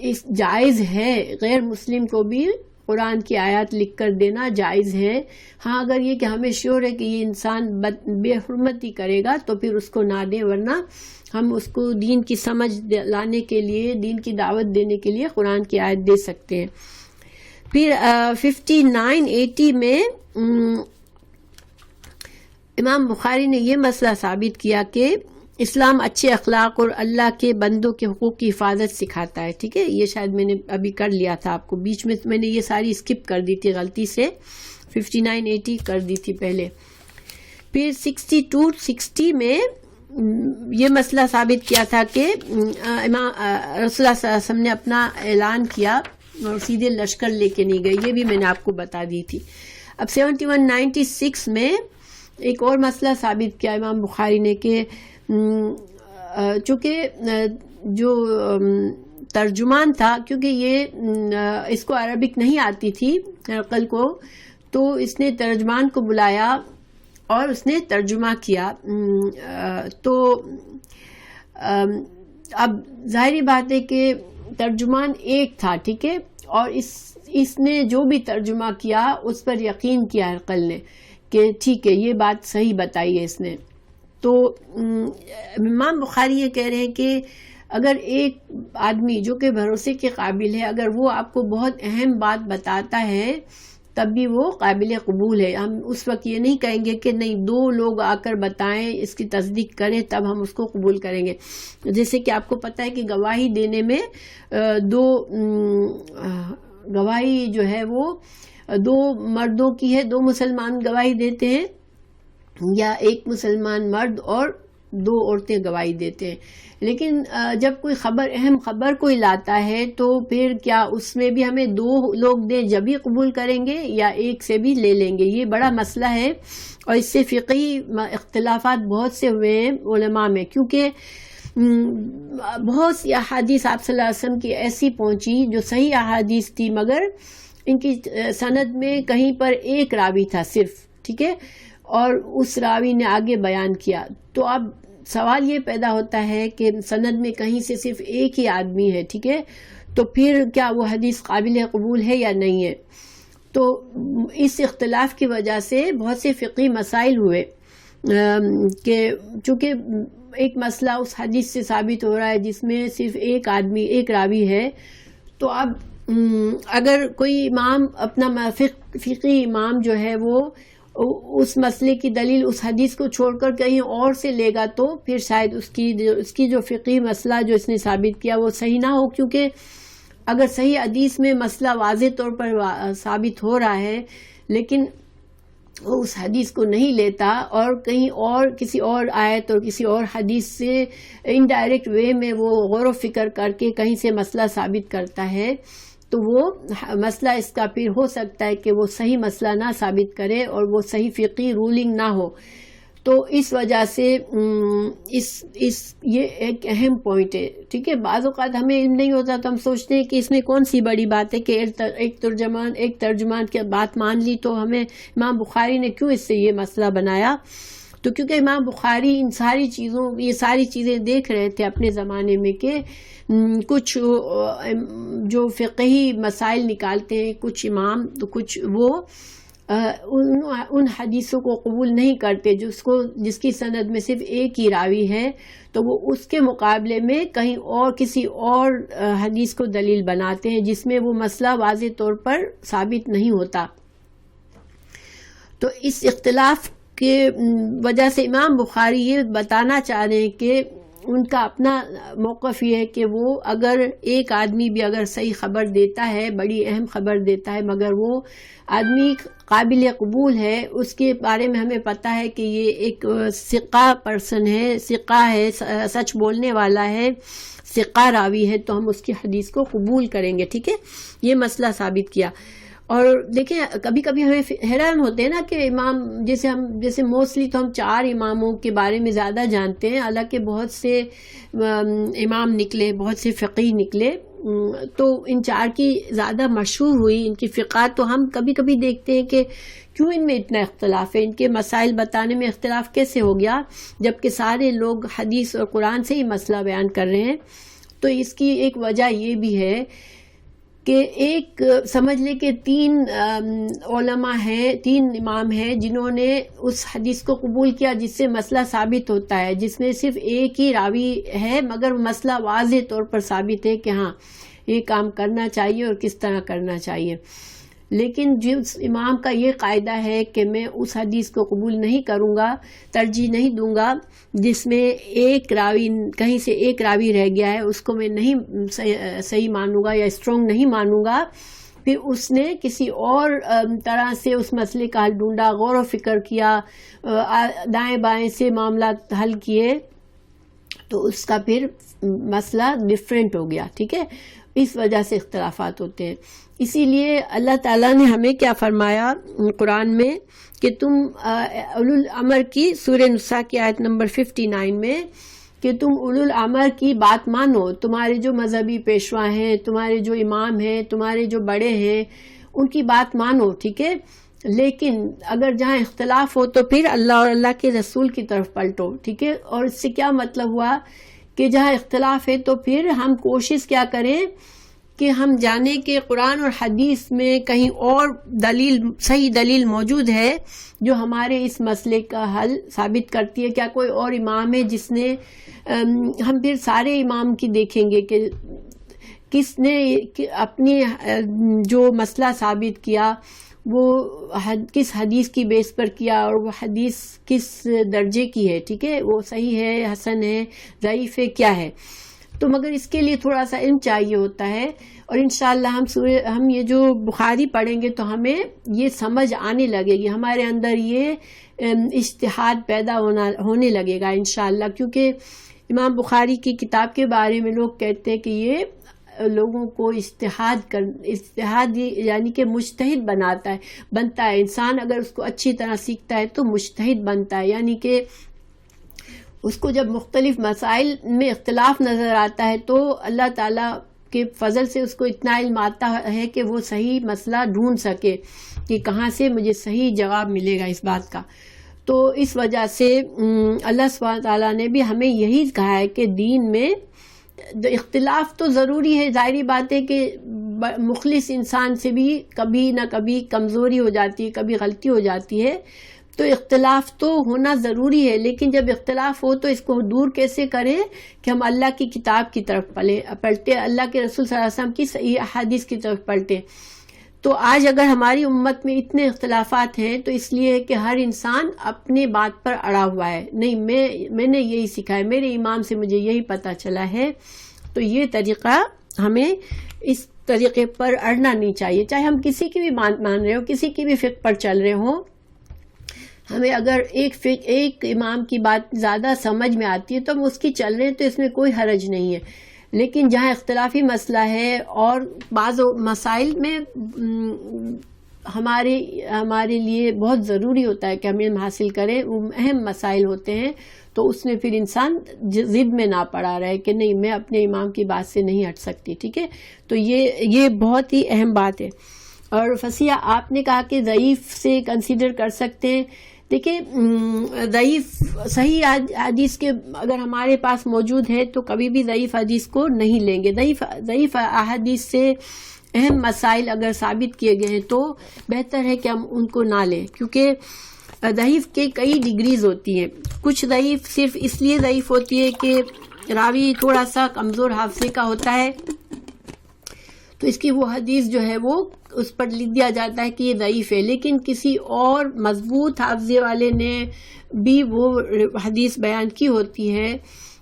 اس جائز ہے غیر مسلم کو بھی قرآن کی آیات لکھ کر دینا جائز ہے. ہاں اگر یہ کہ ہمیں شیور ہے کہ یہ انسان بے حرمتی کرے گا تو پھر اس کو نہ دیں، ورنہ ہم اس کو دین کی سمجھ لانے کے لیے، دین کی دعوت دینے کے لیے قرآن کی آیت دے سکتے ہیں. پھر 59-80 میں امام بخاری نے یہ مسئلہ ثابت کیا کہ اسلام اچھے اخلاق اور اللہ کے بندوں کے حقوق کی حفاظت سکھاتا ہے. ٹھیک ہے، یہ شاید میں نے ابھی کر لیا تھا، آپ کو بیچ میں نے یہ ساری اسکپ کر دی تھی غلطی سے، 59-80 کر دی تھی پہلے. پھر 62-60 میں یہ مسئلہ ثابت کیا تھا کہ امام رسول اللہ صلی اللہ علیہ وسلم نے اپنا اعلان کیا اور سیدھے لشکر لے کے نہیں گئے، یہ بھی میں نے آپ کو بتا دی تھی. اب 71-96 میں ایک اور مسئلہ ثابت کیا امام بخاری نے کہ چونکہ جو ترجمان تھا، کیونکہ یہ اس کو عربک نہیں آتی تھی ہرقل کو، تو اس نے ترجمان کو بلایا اور اس نے ترجمہ کیا. تو اب ظاہری بات ہے کہ ترجمان ایک تھا، ٹھیک ہے، اور اس نے جو بھی ترجمہ کیا اس پر یقین کیا ہرقل نے کہ ٹھیک ہے یہ بات صحیح بتائی ہے اس نے. تو امام بخاری یہ کہہ رہے ہیں کہ اگر ایک آدمی جو کہ بھروسے کے قابل ہے، اگر وہ آپ کو بہت اہم بات بتاتا ہے تب بھی وہ قابل قبول ہے. ہم اس وقت یہ نہیں کہیں گے کہ نہیں 2 لوگ آ کر بتائیں، اس کی تصدیق کریں تب ہم اس کو قبول کریں گے. جیسے کہ آپ کو پتہ ہے کہ گواہی دینے میں 2 گواہی جو ہے وہ 2 مردوں کی ہے، 2 مسلمان گواہی دیتے ہیں، یا ایک مسلمان مرد اور 2 عورتیں گواہی دیتے ہیں. لیکن جب کوئی اہم خبر کوئی لاتا ہے تو پھر کیا اس میں بھی ہمیں 2 لوگ دیں جب ہی قبول کریں گے یا ایک سے بھی لے لیں گے؟ یہ بڑا مسئلہ ہے، اور اس سے فقہی اختلافات بہت سے ہوئے ہیں علماء میں، کیونکہ بہت سی احادیث آپ صلی اللہ علیہ وسلم کی ایسی پہنچی جو صحیح احادیث تھی، مگر ان کی سند میں کہیں پر ایک راوی تھا صرف، ٹھیک ہے، اور اس راوی نے آگے بیان کیا. تو اب سوال یہ پیدا ہوتا ہے کہ سند میں کہیں سے صرف ایک ہی آدمی ہے، ٹھیک ہے، تو پھر کیا وہ حدیث قابل قبول ہے یا نہیں ہے؟ تو اس اختلاف کی وجہ سے بہت سے فقہی مسائل ہوئے کہ چونکہ ایک مسئلہ اس حدیث سے ثابت ہو رہا ہے جس میں صرف ایک آدمی، ایک راوی ہے. تو اب اگر کوئی امام اپنا فقہی امام جو ہے وہ اس مسئلے کی دلیل اس حدیث کو چھوڑ کر کہیں اور سے لے گا تو پھر شاید اس کی جو فقہی مسئلہ جو اس نے ثابت کیا وہ صحیح نہ ہو، کیونکہ اگر صحیح حدیث میں مسئلہ واضح طور پر ثابت ہو رہا ہے لیکن وہ اس حدیث کو نہیں لیتا اور کہیں اور کسی اور آیت اور کسی اور حدیث سے انڈائریکٹ وے میں وہ غور و فکر کر کے کہیں سے مسئلہ ثابت کرتا ہے، تو وہ مسئلہ اس کا پھر ہو سکتا ہے کہ وہ صحیح مسئلہ نہ ثابت کرے اور وہ صحیح فقہی رولنگ نہ ہو. تو اس وجہ سے یہ ایک اہم پوائنٹ ہے، ٹھیک ہے. بعض اوقات ہمیں علم نہیں ہوتا تو ہم سوچتے ہیں کہ اس میں کون سی بڑی بات ہے کہ ایک ترجمان کی بات مان لی تو ہمیں امام بخاری نے کیوں اس سے یہ مسئلہ بنایا. تو کیونکہ امام بخاری یہ ساری چیزیں دیکھ رہے تھے اپنے زمانے میں کہ کچھ جو فقہی مسائل نکالتے ہیں کچھ امام، تو کچھ وہ ان حدیثوں کو قبول نہیں کرتے جس کی سند میں صرف ایک ہی راوی ہے، تو وہ اس کے مقابلے میں کہیں اور کسی اور حدیث کو دلیل بناتے ہیں جس میں وہ مسئلہ واضح طور پر ثابت نہیں ہوتا. تو اس اختلاف کی وجہ سے امام بخاری یہ بتانا چاہ رہے ہیں کہ ان کا اپنا موقف یہ ہے کہ وہ اگر ایک آدمی بھی اگر صحیح خبر دیتا ہے، بڑی اہم خبر دیتا ہے، مگر وہ آدمی قابل قبول ہے، اس کے بارے میں ہمیں پتہ ہے کہ یہ ایک ثقہ پرسن ہے، ثقہ ہے، سچ بولنے والا ہے، ثقہ راوی ہے تو ہم اس کی حدیث کو قبول کریں گے. ٹھیک ہے, یہ مسئلہ ثابت کیا. اور دیکھیں کبھی کبھی ہمیں حیران ہوتے ہیں نا کہ امام جیسے موسٹلی تو ہم 4 اماموں کے بارے میں زیادہ جانتے ہیں, حالانکہ بہت سے امام نکلے, بہت سے فقیہ نکلے, تو ان 4 کی زیادہ مشہور ہوئی ان کی فقہ. تو ہم کبھی کبھی دیکھتے ہیں کہ کیوں ان میں اتنا اختلاف ہے, ان کے مسائل بتانے میں اختلاف کیسے ہو گیا جبکہ سارے لوگ حدیث اور قرآن سے ہی مسئلہ بیان کر رہے ہیں. تو اس کی ایک وجہ یہ بھی ہے کہ ایک سمجھ لے کہ 3 علماء ہیں, 3 امام ہیں جنہوں نے اس حدیث کو قبول کیا جس سے مسئلہ ثابت ہوتا ہے, جس میں صرف ایک ہی راوی ہے مگر مسئلہ واضح طور پر ثابت ہے کہ ہاں یہ کام کرنا چاہیے اور کس طرح کرنا چاہیے. لیکن جس امام کا یہ قاعدہ ہے کہ میں اس حدیث کو قبول نہیں کروں گا, ترجیح نہیں دوں گا جس میں ایک راوی کہیں سے ایک راوی رہ گیا ہے, اس کو میں نہیں صحیح مانوں گا یا اسٹرانگ نہیں مانوں گا, پھر اس نے کسی اور طرح سے اس مسئلے کا حل ڈھونڈا, غور و فکر کیا, دائیں بائیں سے معاملات حل کیے, تو اس کا پھر مسئلہ ڈفرینٹ ہو گیا. ٹھیک ہے, اس وجہ سے اختلافات ہوتے ہیں. اسی لیے اللہ تعالیٰ نے ہمیں کیا فرمایا قرآن میں کہ تم اولو الامر کی, سورہ نساء کی آیت نمبر 59 میں, کہ تم اولو الامر کی بات مانو, تمہارے جو مذہبی پیشوا ہیں, تمہارے جو امام ہیں, تمہارے جو بڑے ہیں, ان کی بات مانو. ٹھیک ہے, لیکن اگر جہاں اختلاف ہو تو پھر اللہ اور اللہ کے رسول کی طرف پلٹو. ٹھیک ہے, اور اس سے کیا مطلب ہوا کہ جہاں اختلاف ہے تو پھر ہم کوشش کیا کریں کہ ہم جانیں کہ قرآن اور حدیث میں کہیں اور صحیح دلیل موجود ہے جو ہمارے اس مسئلے کا حل ثابت کرتی ہے. کیا کوئی اور امام ہے جس نے, ہم پھر سارے امام کی دیکھیں گے کہ کس نے اپنی جو مسئلہ ثابت کیا وہ کس حدیث کی بیس پر کیا, اور وہ حدیث کس درجے کی ہے. ٹھیک ہے, وہ صحیح ہے, حسن ہے, ضعیف ہے, کیا ہے. تو مگر اس کے لیے تھوڑا سا علم چاہیے ہوتا ہے, اور انشاءاللہ ہم یہ جو بخاری پڑھیں گے تو ہمیں یہ سمجھ آنے لگے گی, ہمارے اندر یہ اجتہاد پیدا ہونے لگے گا انشاءاللہ. کیونکہ امام بخاری کی کتاب کے بارے میں لوگ کہتے ہیں کہ یہ لوگوں کو اجتہاد یعنی کہ مجتہد بنتا ہے. انسان اگر اس کو اچھی طرح سیکھتا ہے تو مجتہد بنتا ہے, یعنی کہ اس کو جب مختلف مسائل میں اختلاف نظر آتا ہے تو اللہ تعالیٰ کے فضل سے اس کو اتنا علم آتا ہے کہ وہ صحیح مسئلہ ڈھونڈ سکے کہ کہاں سے مجھے صحیح جواب ملے گا اس بات کا. تو اس وجہ سے اللہ سبحانہ تعالیٰ نے بھی ہمیں یہی کہا ہے کہ دین میں اختلاف تو ضروری ہے. ظاہری بات ہے کہ مخلص انسان سے بھی کبھی نہ کبھی کمزوری ہو جاتی ہے, کبھی غلطی ہو جاتی ہے, تو اختلاف تو ہونا ضروری ہے. لیکن جب اختلاف ہو تو اس کو دور کیسے کریں کہ ہم اللہ کی کتاب کی طرف پلٹیں, اللہ کے رسول صلی اللہ علیہ وسلم کی صحیح احادیث کی طرف پلٹیں. تو آج اگر ہماری امت میں اتنے اختلافات ہیں تو اس لیے کہ ہر انسان اپنے بات پر اڑا ہوا ہے. نہیں, میں نے یہی سیکھا ہے, میرے امام سے مجھے یہی پتہ چلا ہے. تو یہ طریقہ, ہمیں اس طریقے پر اڑنا نہیں چاہیے, چاہے ہم کسی کی بھی مان رہے ہو, کسی کی بھی فقہ پر چل رہے ہوں. ہمیں اگر ایک امام کی بات زیادہ سمجھ میں آتی ہے تو ہم اس کی چل رہے ہیں, تو اس میں کوئی حرج نہیں ہے. لیکن جہاں اختلافی مسئلہ ہے اور بعض مسائل میں ہمارے لیے بہت ضروری ہوتا ہے کہ ہم علم حاصل کریں, وہ اہم مسائل ہوتے ہیں, تو اس میں پھر انسان ضد میں نہ پڑا رہے کہ نہیں میں اپنے امام کی بات سے نہیں ہٹ سکتی. ٹھیک ہے, تو یہ بہت ہی اہم بات ہے. اور فصیحہ آپ نے کہا کہ ضعیف سے کنسیڈر کر سکتے ہیں. دیکھیں, ضعیف صحیح حدیث کے اگر ہمارے پاس موجود ہے تو کبھی بھی ضعیف حدیث کو نہیں لیں گے. ضعیف احادیث سے اہم مسائل اگر ثابت کیے گئے ہیں تو بہتر ہے کہ ہم ان کو نہ لیں, کیونکہ ضعیف کے کئی ڈگریز ہوتی ہیں. کچھ ضعیف صرف اس لیے ضعیف ہوتی ہے کہ راوی تھوڑا سا کمزور حافظے کا ہوتا ہے, تو اس کی وہ حدیث جو ہے وہ اس پر لکھ دیا جاتا ہے کہ یہ ضعیف ہے. لیکن کسی اور مضبوط حافظے والے نے بھی وہ حدیث بیان کی ہوتی ہے,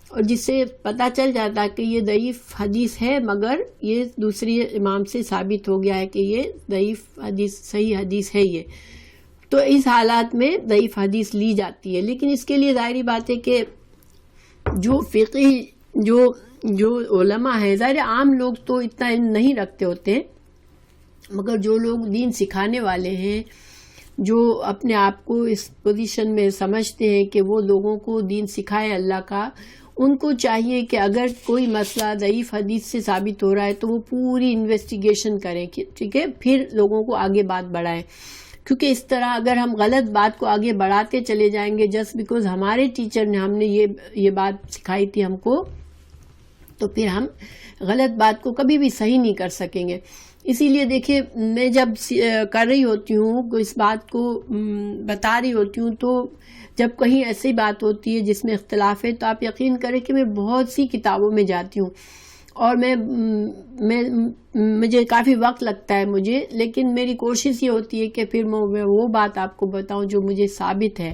اور جس سے پتہ چل جاتا ہے کہ یہ ضعیف حدیث ہے مگر یہ دوسری امام سے ثابت ہو گیا ہے کہ یہ ضعیف حدیث صحیح حدیث ہے یہ. تو اس حالات میں ضعیف حدیث لی جاتی ہے. لیکن اس کے لیے ظاہری بات ہے کہ جو فقہی جو جو علماء ہیں، ظاہر عام لوگ تو اتنا علم نہیں رکھتے ہوتے، مگر جو لوگ دین سکھانے والے ہیں، جو اپنے آپ کو اس پوزیشن میں سمجھتے ہیں کہ وہ لوگوں کو دین سکھائے اللہ کا، ان کو چاہیے کہ اگر کوئی مسئلہ ضعیف حدیث سے ثابت ہو رہا ہے تو وہ پوری انویسٹیگیشن کریں، ٹھیک ہے، پھر لوگوں کو آگے بات بڑھائیں. کیونکہ اس طرح اگر ہم غلط بات کو آگے بڑھاتے چلے جائیں گے جسٹ بیکاز ہمارے ٹیچر نے، ہم نے یہ بات سکھائی تھی ہم کو، تو پھر ہم غلط بات کو کبھی بھی صحیح نہیں کر سکیں گے. اسی لیے دیکھیے، میں جب کر رہی ہوتی ہوں، اس بات کو بتا رہی ہوتی ہوں، تو جب کہیں ایسی بات ہوتی ہے جس میں اختلاف ہے تو آپ یقین کریں کہ میں بہت سی کتابوں میں جاتی ہوں، اور مجھے کافی وقت لگتا ہے مجھے، لیکن میری کوشش یہ ہوتی ہے کہ پھر میں وہ بات آپ کو بتاؤں جو مجھے ثابت ہے.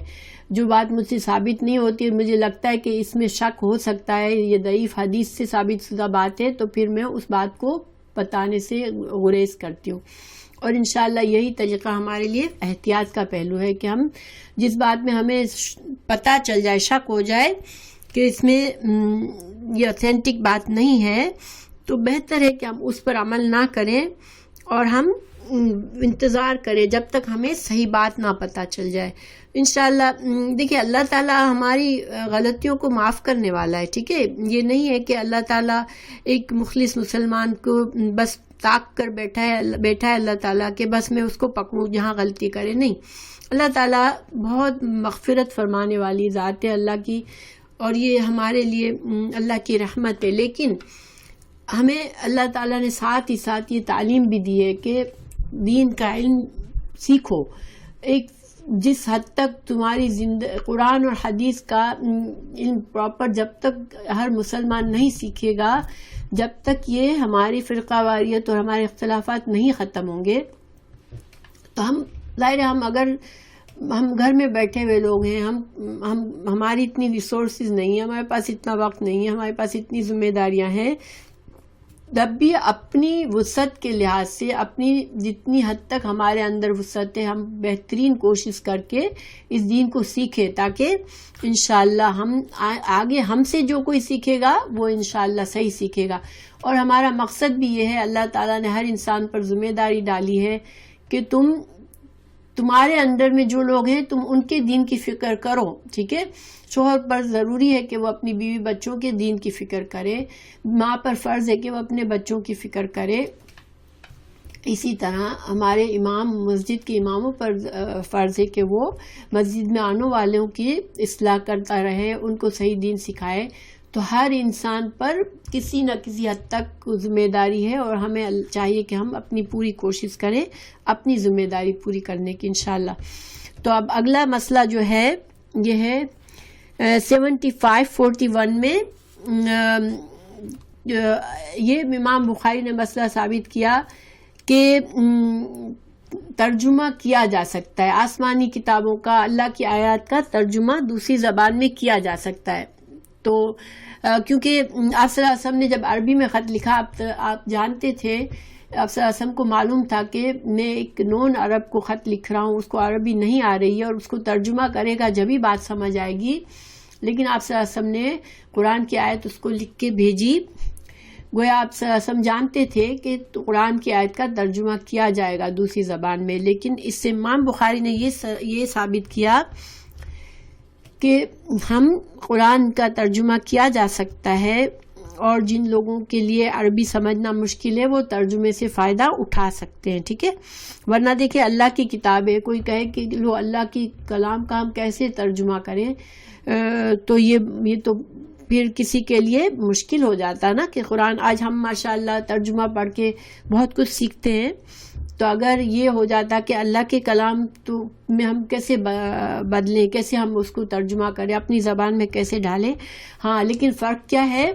جو بات مجھ سے ثابت نہیں ہوتی، مجھے لگتا ہے کہ اس میں شک ہو سکتا ہے، یہ ضعیف حدیث سے ثابت شدہ بات ہے، تو پھر میں اس بات کو بتانے سے گریز کرتی ہوں. اور انشاءاللہ یہی طریقہ ہمارے لیے احتیاط کا پہلو ہے کہ ہم جس بات میں ہمیں پتہ چل جائے، شک ہو جائے کہ اس میں یہ اوتھینٹک بات نہیں ہے، تو بہتر ہے کہ ہم اس پر عمل نہ کریں اور ہم انتظار کریں جب تک ہمیں صحیح بات نہ پتہ چل جائے. انشاءاللہ دیکھیں، اللہ تعالیٰ ہماری غلطیوں کو معاف کرنے والا ہے، ٹھیک ہے. یہ نہیں ہے کہ اللہ تعالیٰ ایک مخلص مسلمان کو بس تاک کر بیٹھا ہے اللہ تعالیٰ کہ بس میں اس کو پکڑوں جہاں غلطی کرے. نہیں، اللہ تعالیٰ بہت مغفرت فرمانے والی ذات ہے اللہ کی، اور یہ ہمارے لیے اللہ کی رحمت ہے. لیکن ہمیں اللہ تعالیٰ نے ساتھ ہی ساتھ یہ تعلیم بھی دی ہے کہ دین کا علم سیکھو. ایک جس حد تک تمہاری قرآن اور حدیث کا علم پراپر جب تک ہر مسلمان نہیں سیکھے گا، جب تک یہ ہماری فرقہ واریت اور ہمارے اختلافات نہیں ختم ہوں گے، تو ہم ظاہر ہم گھر میں بیٹھے ہوئے لوگ ہیں، ہماری اتنی ریسورسز نہیں ہیں، ہمارے پاس اتنا وقت نہیں ہے، ہمارے پاس اتنی ذمہ داریاں ہیں. تب بھی اپنی وسعت کے لحاظ سے، اپنی جتنی حد تک ہمارے اندر وسعت ہے، ہم بہترین کوشش کر کے اس دین کو سیکھیں، تاکہ انشاءاللہ ہم آگے ہم سے جو کوئی سیکھے گا وہ انشاءاللہ صحیح سیکھے گا. اور ہمارا مقصد بھی یہ ہے، اللہ تعالیٰ نے ہر انسان پر ذمہ داری ڈالی ہے کہ تمہارے اندر میں جو لوگ ہیں تم ان کے دین کی فکر کرو، ٹھیک ہے. شوہر پر ضروری ہے کہ وہ اپنی بیوی بچوں کے دین کی فکر کرے، ماں پر فرض ہے کہ وہ اپنے بچوں کی فکر کرے. اسی طرح ہمارے امام، مسجد کے اماموں پر فرض ہے کہ وہ مسجد میں آنے والوں کی اصلاح کرتا رہے، ان کو صحیح دین سکھائے. تو ہر انسان پر کسی نہ کسی حد تک ذمہ داری ہے، اور ہمیں چاہیے کہ ہم اپنی پوری کوشش کریں اپنی ذمہ داری پوری کرنے کی انشاءاللہ. تو اب اگلا مسئلہ جو ہے یہ ہے 7541 میں یہ امام بخاری نے مسئلہ ثابت کیا کہ ترجمہ کیا جا سکتا ہے، آسمانی کتابوں کا، اللہ کی آیات کا ترجمہ دوسری زبان میں کیا جا سکتا ہے. تو کیونکہ آپ صلی اللہ علیہ وسلم نے جب عربی میں خط لکھا، آپ جانتے تھے، آپ صلی اللہ علیہ وسلم کو معلوم تھا کہ میں ایک نون عرب کو خط لکھ رہا ہوں، اس کو عربی نہیں آ رہی ہے، اور اس کو ترجمہ کرے گا جبھی بات سمجھ آئے گی. لیکن آپ صلی اللہ علیہ وسلم نے قرآن کی آیت اس کو لکھ کے بھیجی. گویا آپ صلی اللہ علیہ وسلم جانتے تھے کہ قرآن کی آیت کا ترجمہ کیا جائے گا دوسری زبان میں. لیکن اس سے امام بخاری نے یہ ثابت کیا کہ ہم قرآن کا ترجمہ کیا جا سکتا ہے، اور جن لوگوں کے لیے عربی سمجھنا مشکل ہے وہ ترجمے سے فائدہ اٹھا سکتے ہیں، ٹھیک ہے. ورنہ دیکھیں، اللہ کی کتاب ہے، کوئی کہے کہ لو اللہ کی کلام کا ہم کیسے ترجمہ کریں، تو یہ تو پھر کسی کے لیے مشکل ہو جاتا نا کہ قرآن. آج ہم ماشاءاللہ ترجمہ پڑھ کے بہت کچھ سیکھتے ہیں، تو اگر یہ ہو جاتا کہ اللہ کے کلام تو میں ہم کیسے بدلیں، کیسے ہم اس کو ترجمہ کریں، اپنی زبان میں کیسے ڈالیں. ہاں، لیکن فرق کیا ہے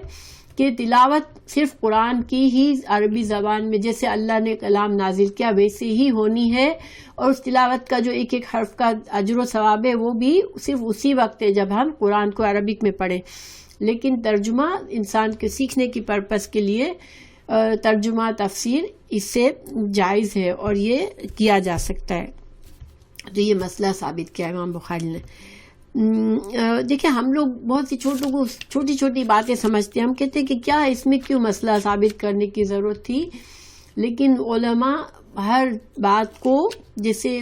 کہ تلاوت صرف قرآن کی ہی عربی زبان میں جیسے اللہ نے کلام نازل کیا ویسے ہی ہونی ہے، اور اس تلاوت کا جو ایک ایک حرف کا اجر و ثواب ہے وہ بھی صرف اسی وقت ہے جب ہم قرآن کو عربک میں پڑھیں. لیکن ترجمہ انسان کے سیکھنے کی پرپس کے لیے ترجمہ تفسیر اس سے جائز ہے اور یہ کیا جا سکتا ہے. تو یہ مسئلہ ثابت کیا امام بخاری نے. دیکھیں ہم لوگ بہت سی چھوٹی چھوٹی باتیں سمجھتے ہیں، ہم کہتے ہیں کہ کیا اس میں کیوں مسئلہ ثابت کرنے کی ضرورت تھی، لیکن علماء ہر بات کو جیسے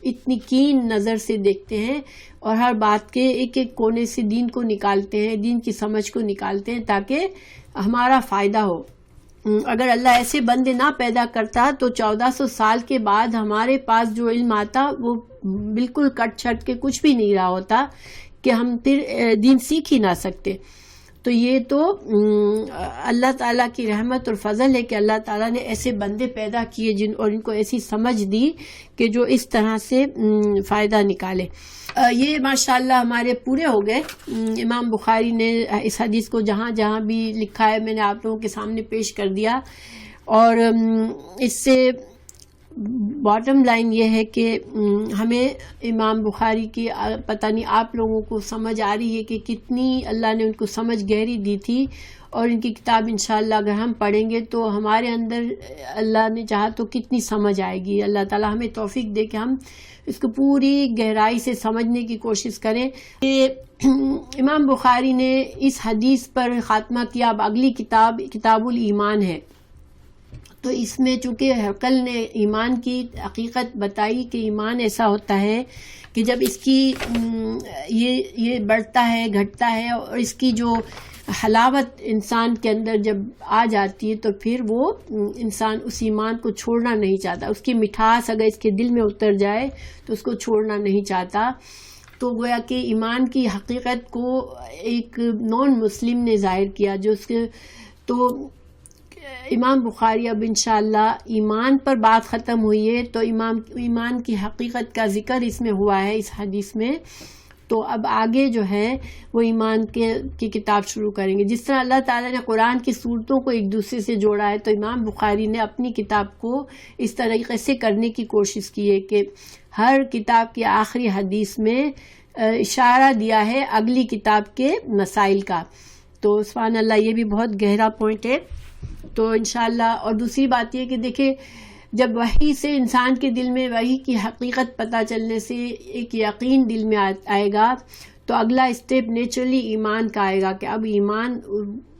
اتنی کین نظر سے دیکھتے ہیں اور ہر بات کے ایک ایک کونے سے دین کو نکالتے ہیں، دین کی سمجھ کو نکالتے ہیں تاکہ ہمارا فائدہ ہو۔ اگر اللہ ایسے بندے نہ پیدا کرتا تو 1400 سال کے بعد ہمارے پاس جو علم آتا وہ بالکل کٹ چھٹ کے کچھ بھی نہیں رہا ہوتا کہ ہم پھر دین سیکھ ہی نہ سکتے۔ تو یہ تو اللہ تعالیٰ کی رحمت اور فضل ہے کہ اللہ تعالیٰ نے ایسے بندے پیدا کیے اور ان کو ایسی سمجھ دی کہ جو اس طرح سے فائدہ نکالے۔ یہ ماشاءاللہ ہمارے پورے ہو گئے۔ امام بخاری نے اس حدیث کو جہاں جہاں بھی لکھا ہے میں نے آپ لوگوں کے سامنے پیش کر دیا، اور اس سے باٹم لائن یہ ہے کہ ہمیں امام بخاری کی پتہ نہیں آپ لوگوں کو سمجھ آ رہی ہے کہ کتنی اللہ نے ان کو سمجھ گہری دی تھی، اور ان کی کتاب انشاءاللہ اگر ہم پڑھیں گے تو ہمارے اندر اللہ نے چاہا تو کتنی سمجھ آئے گی۔ اللہ تعالیٰ ہمیں توفیق دے کہ ہم اس کو پوری گہرائی سے سمجھنے کی کوشش کریں۔ کہ امام بخاری نے اس حدیث پر خاتمہ کیا۔ اب اگلی کتاب الایمان ہے، تو اس میں چونکہ ہرقل نے ایمان کی حقیقت بتائی کہ ایمان ایسا ہوتا ہے کہ جب اس کی یہ بڑھتا ہے گھٹتا ہے، اور اس کی جو حلاوت انسان کے اندر جب آ جاتی ہے تو پھر وہ انسان اس ایمان کو چھوڑنا نہیں چاہتا، اس کی مٹھاس اگر اس کے دل میں اتر جائے تو اس کو چھوڑنا نہیں چاہتا۔ تو گویا کہ ایمان کی حقیقت کو ایک نان مسلم نے ظاہر کیا، جو اس کے تو امام بخاری اب انشاءاللہ ایمان پر بات ختم ہوئی ہے تو ایمان کی حقیقت کا ذکر اس میں ہوا ہے اس حدیث میں، تو اب آگے جو ہے وہ ایمان کی کتاب شروع کریں گے۔ جس طرح اللہ تعالیٰ نے قرآن کی صورتوں کو ایک دوسرے سے جوڑا ہے، تو امام بخاری نے اپنی کتاب کو اس طریقے سے کرنے کی کوشش کی ہے کہ ہر کتاب کی آخری حدیث میں اشارہ دیا ہے اگلی کتاب کے مسائل کا۔ تو سبحان اللہ، یہ بھی بہت گہرا پوائنٹ ہے۔ تو انشاءاللہ، اور دوسری بات یہ کہ دیکھیں جب وحی سے انسان کے دل میں وحی کی حقیقت پتہ چلنے سے ایک یقین دل میں آئے گا، تو اگلا اسٹیپ نیچرلی ایمان کا آئے گا کہ اب ایمان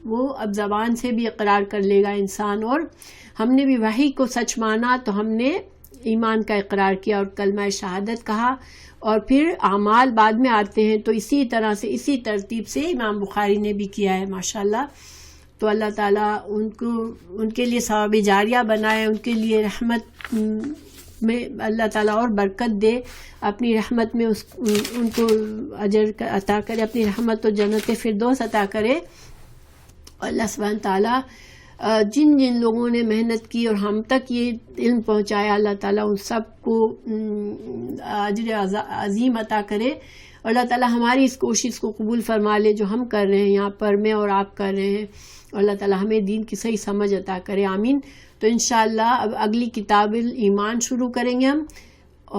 وہ اب زبان سے بھی اقرار کر لے گا انسان، اور ہم نے بھی وحی کو سچ مانا تو ہم نے ایمان کا اقرار کیا اور کلمہ شہادت کہا، اور پھر اعمال بعد میں آتے ہیں۔ تو اسی طرح سے اسی ترتیب سے امام بخاری نے بھی کیا ہے ماشاءاللہ۔ تو اللہ تعالیٰ ان کے لیے ثواب جاریہ بنائے، ان کے لیے رحمت میں اللہ تعالیٰ اور برکت دے، اپنی رحمت میں ان کو اجر عطا کرے، اپنی رحمت و جنت فردوس عطا کرے۔ اور اللہ سبحانہ تعالیٰ جن لوگوں نے محنت کی اور ہم تک یہ علم پہنچایا، اللہ تعالیٰ ان سب کو اجر عظیم عطا کرے، اور اللہ تعالیٰ ہماری اس کوشش کو قبول فرما لے جو ہم کر رہے ہیں یہاں پر، میں اور آپ کر رہے ہیں، اور اللہ تعالیٰ ہمیں دین کی صحیح سمجھ عطا کرے، آمین۔ تو انشاءاللہ اب اگلی کتاب الایمان شروع کریں گے ہم۔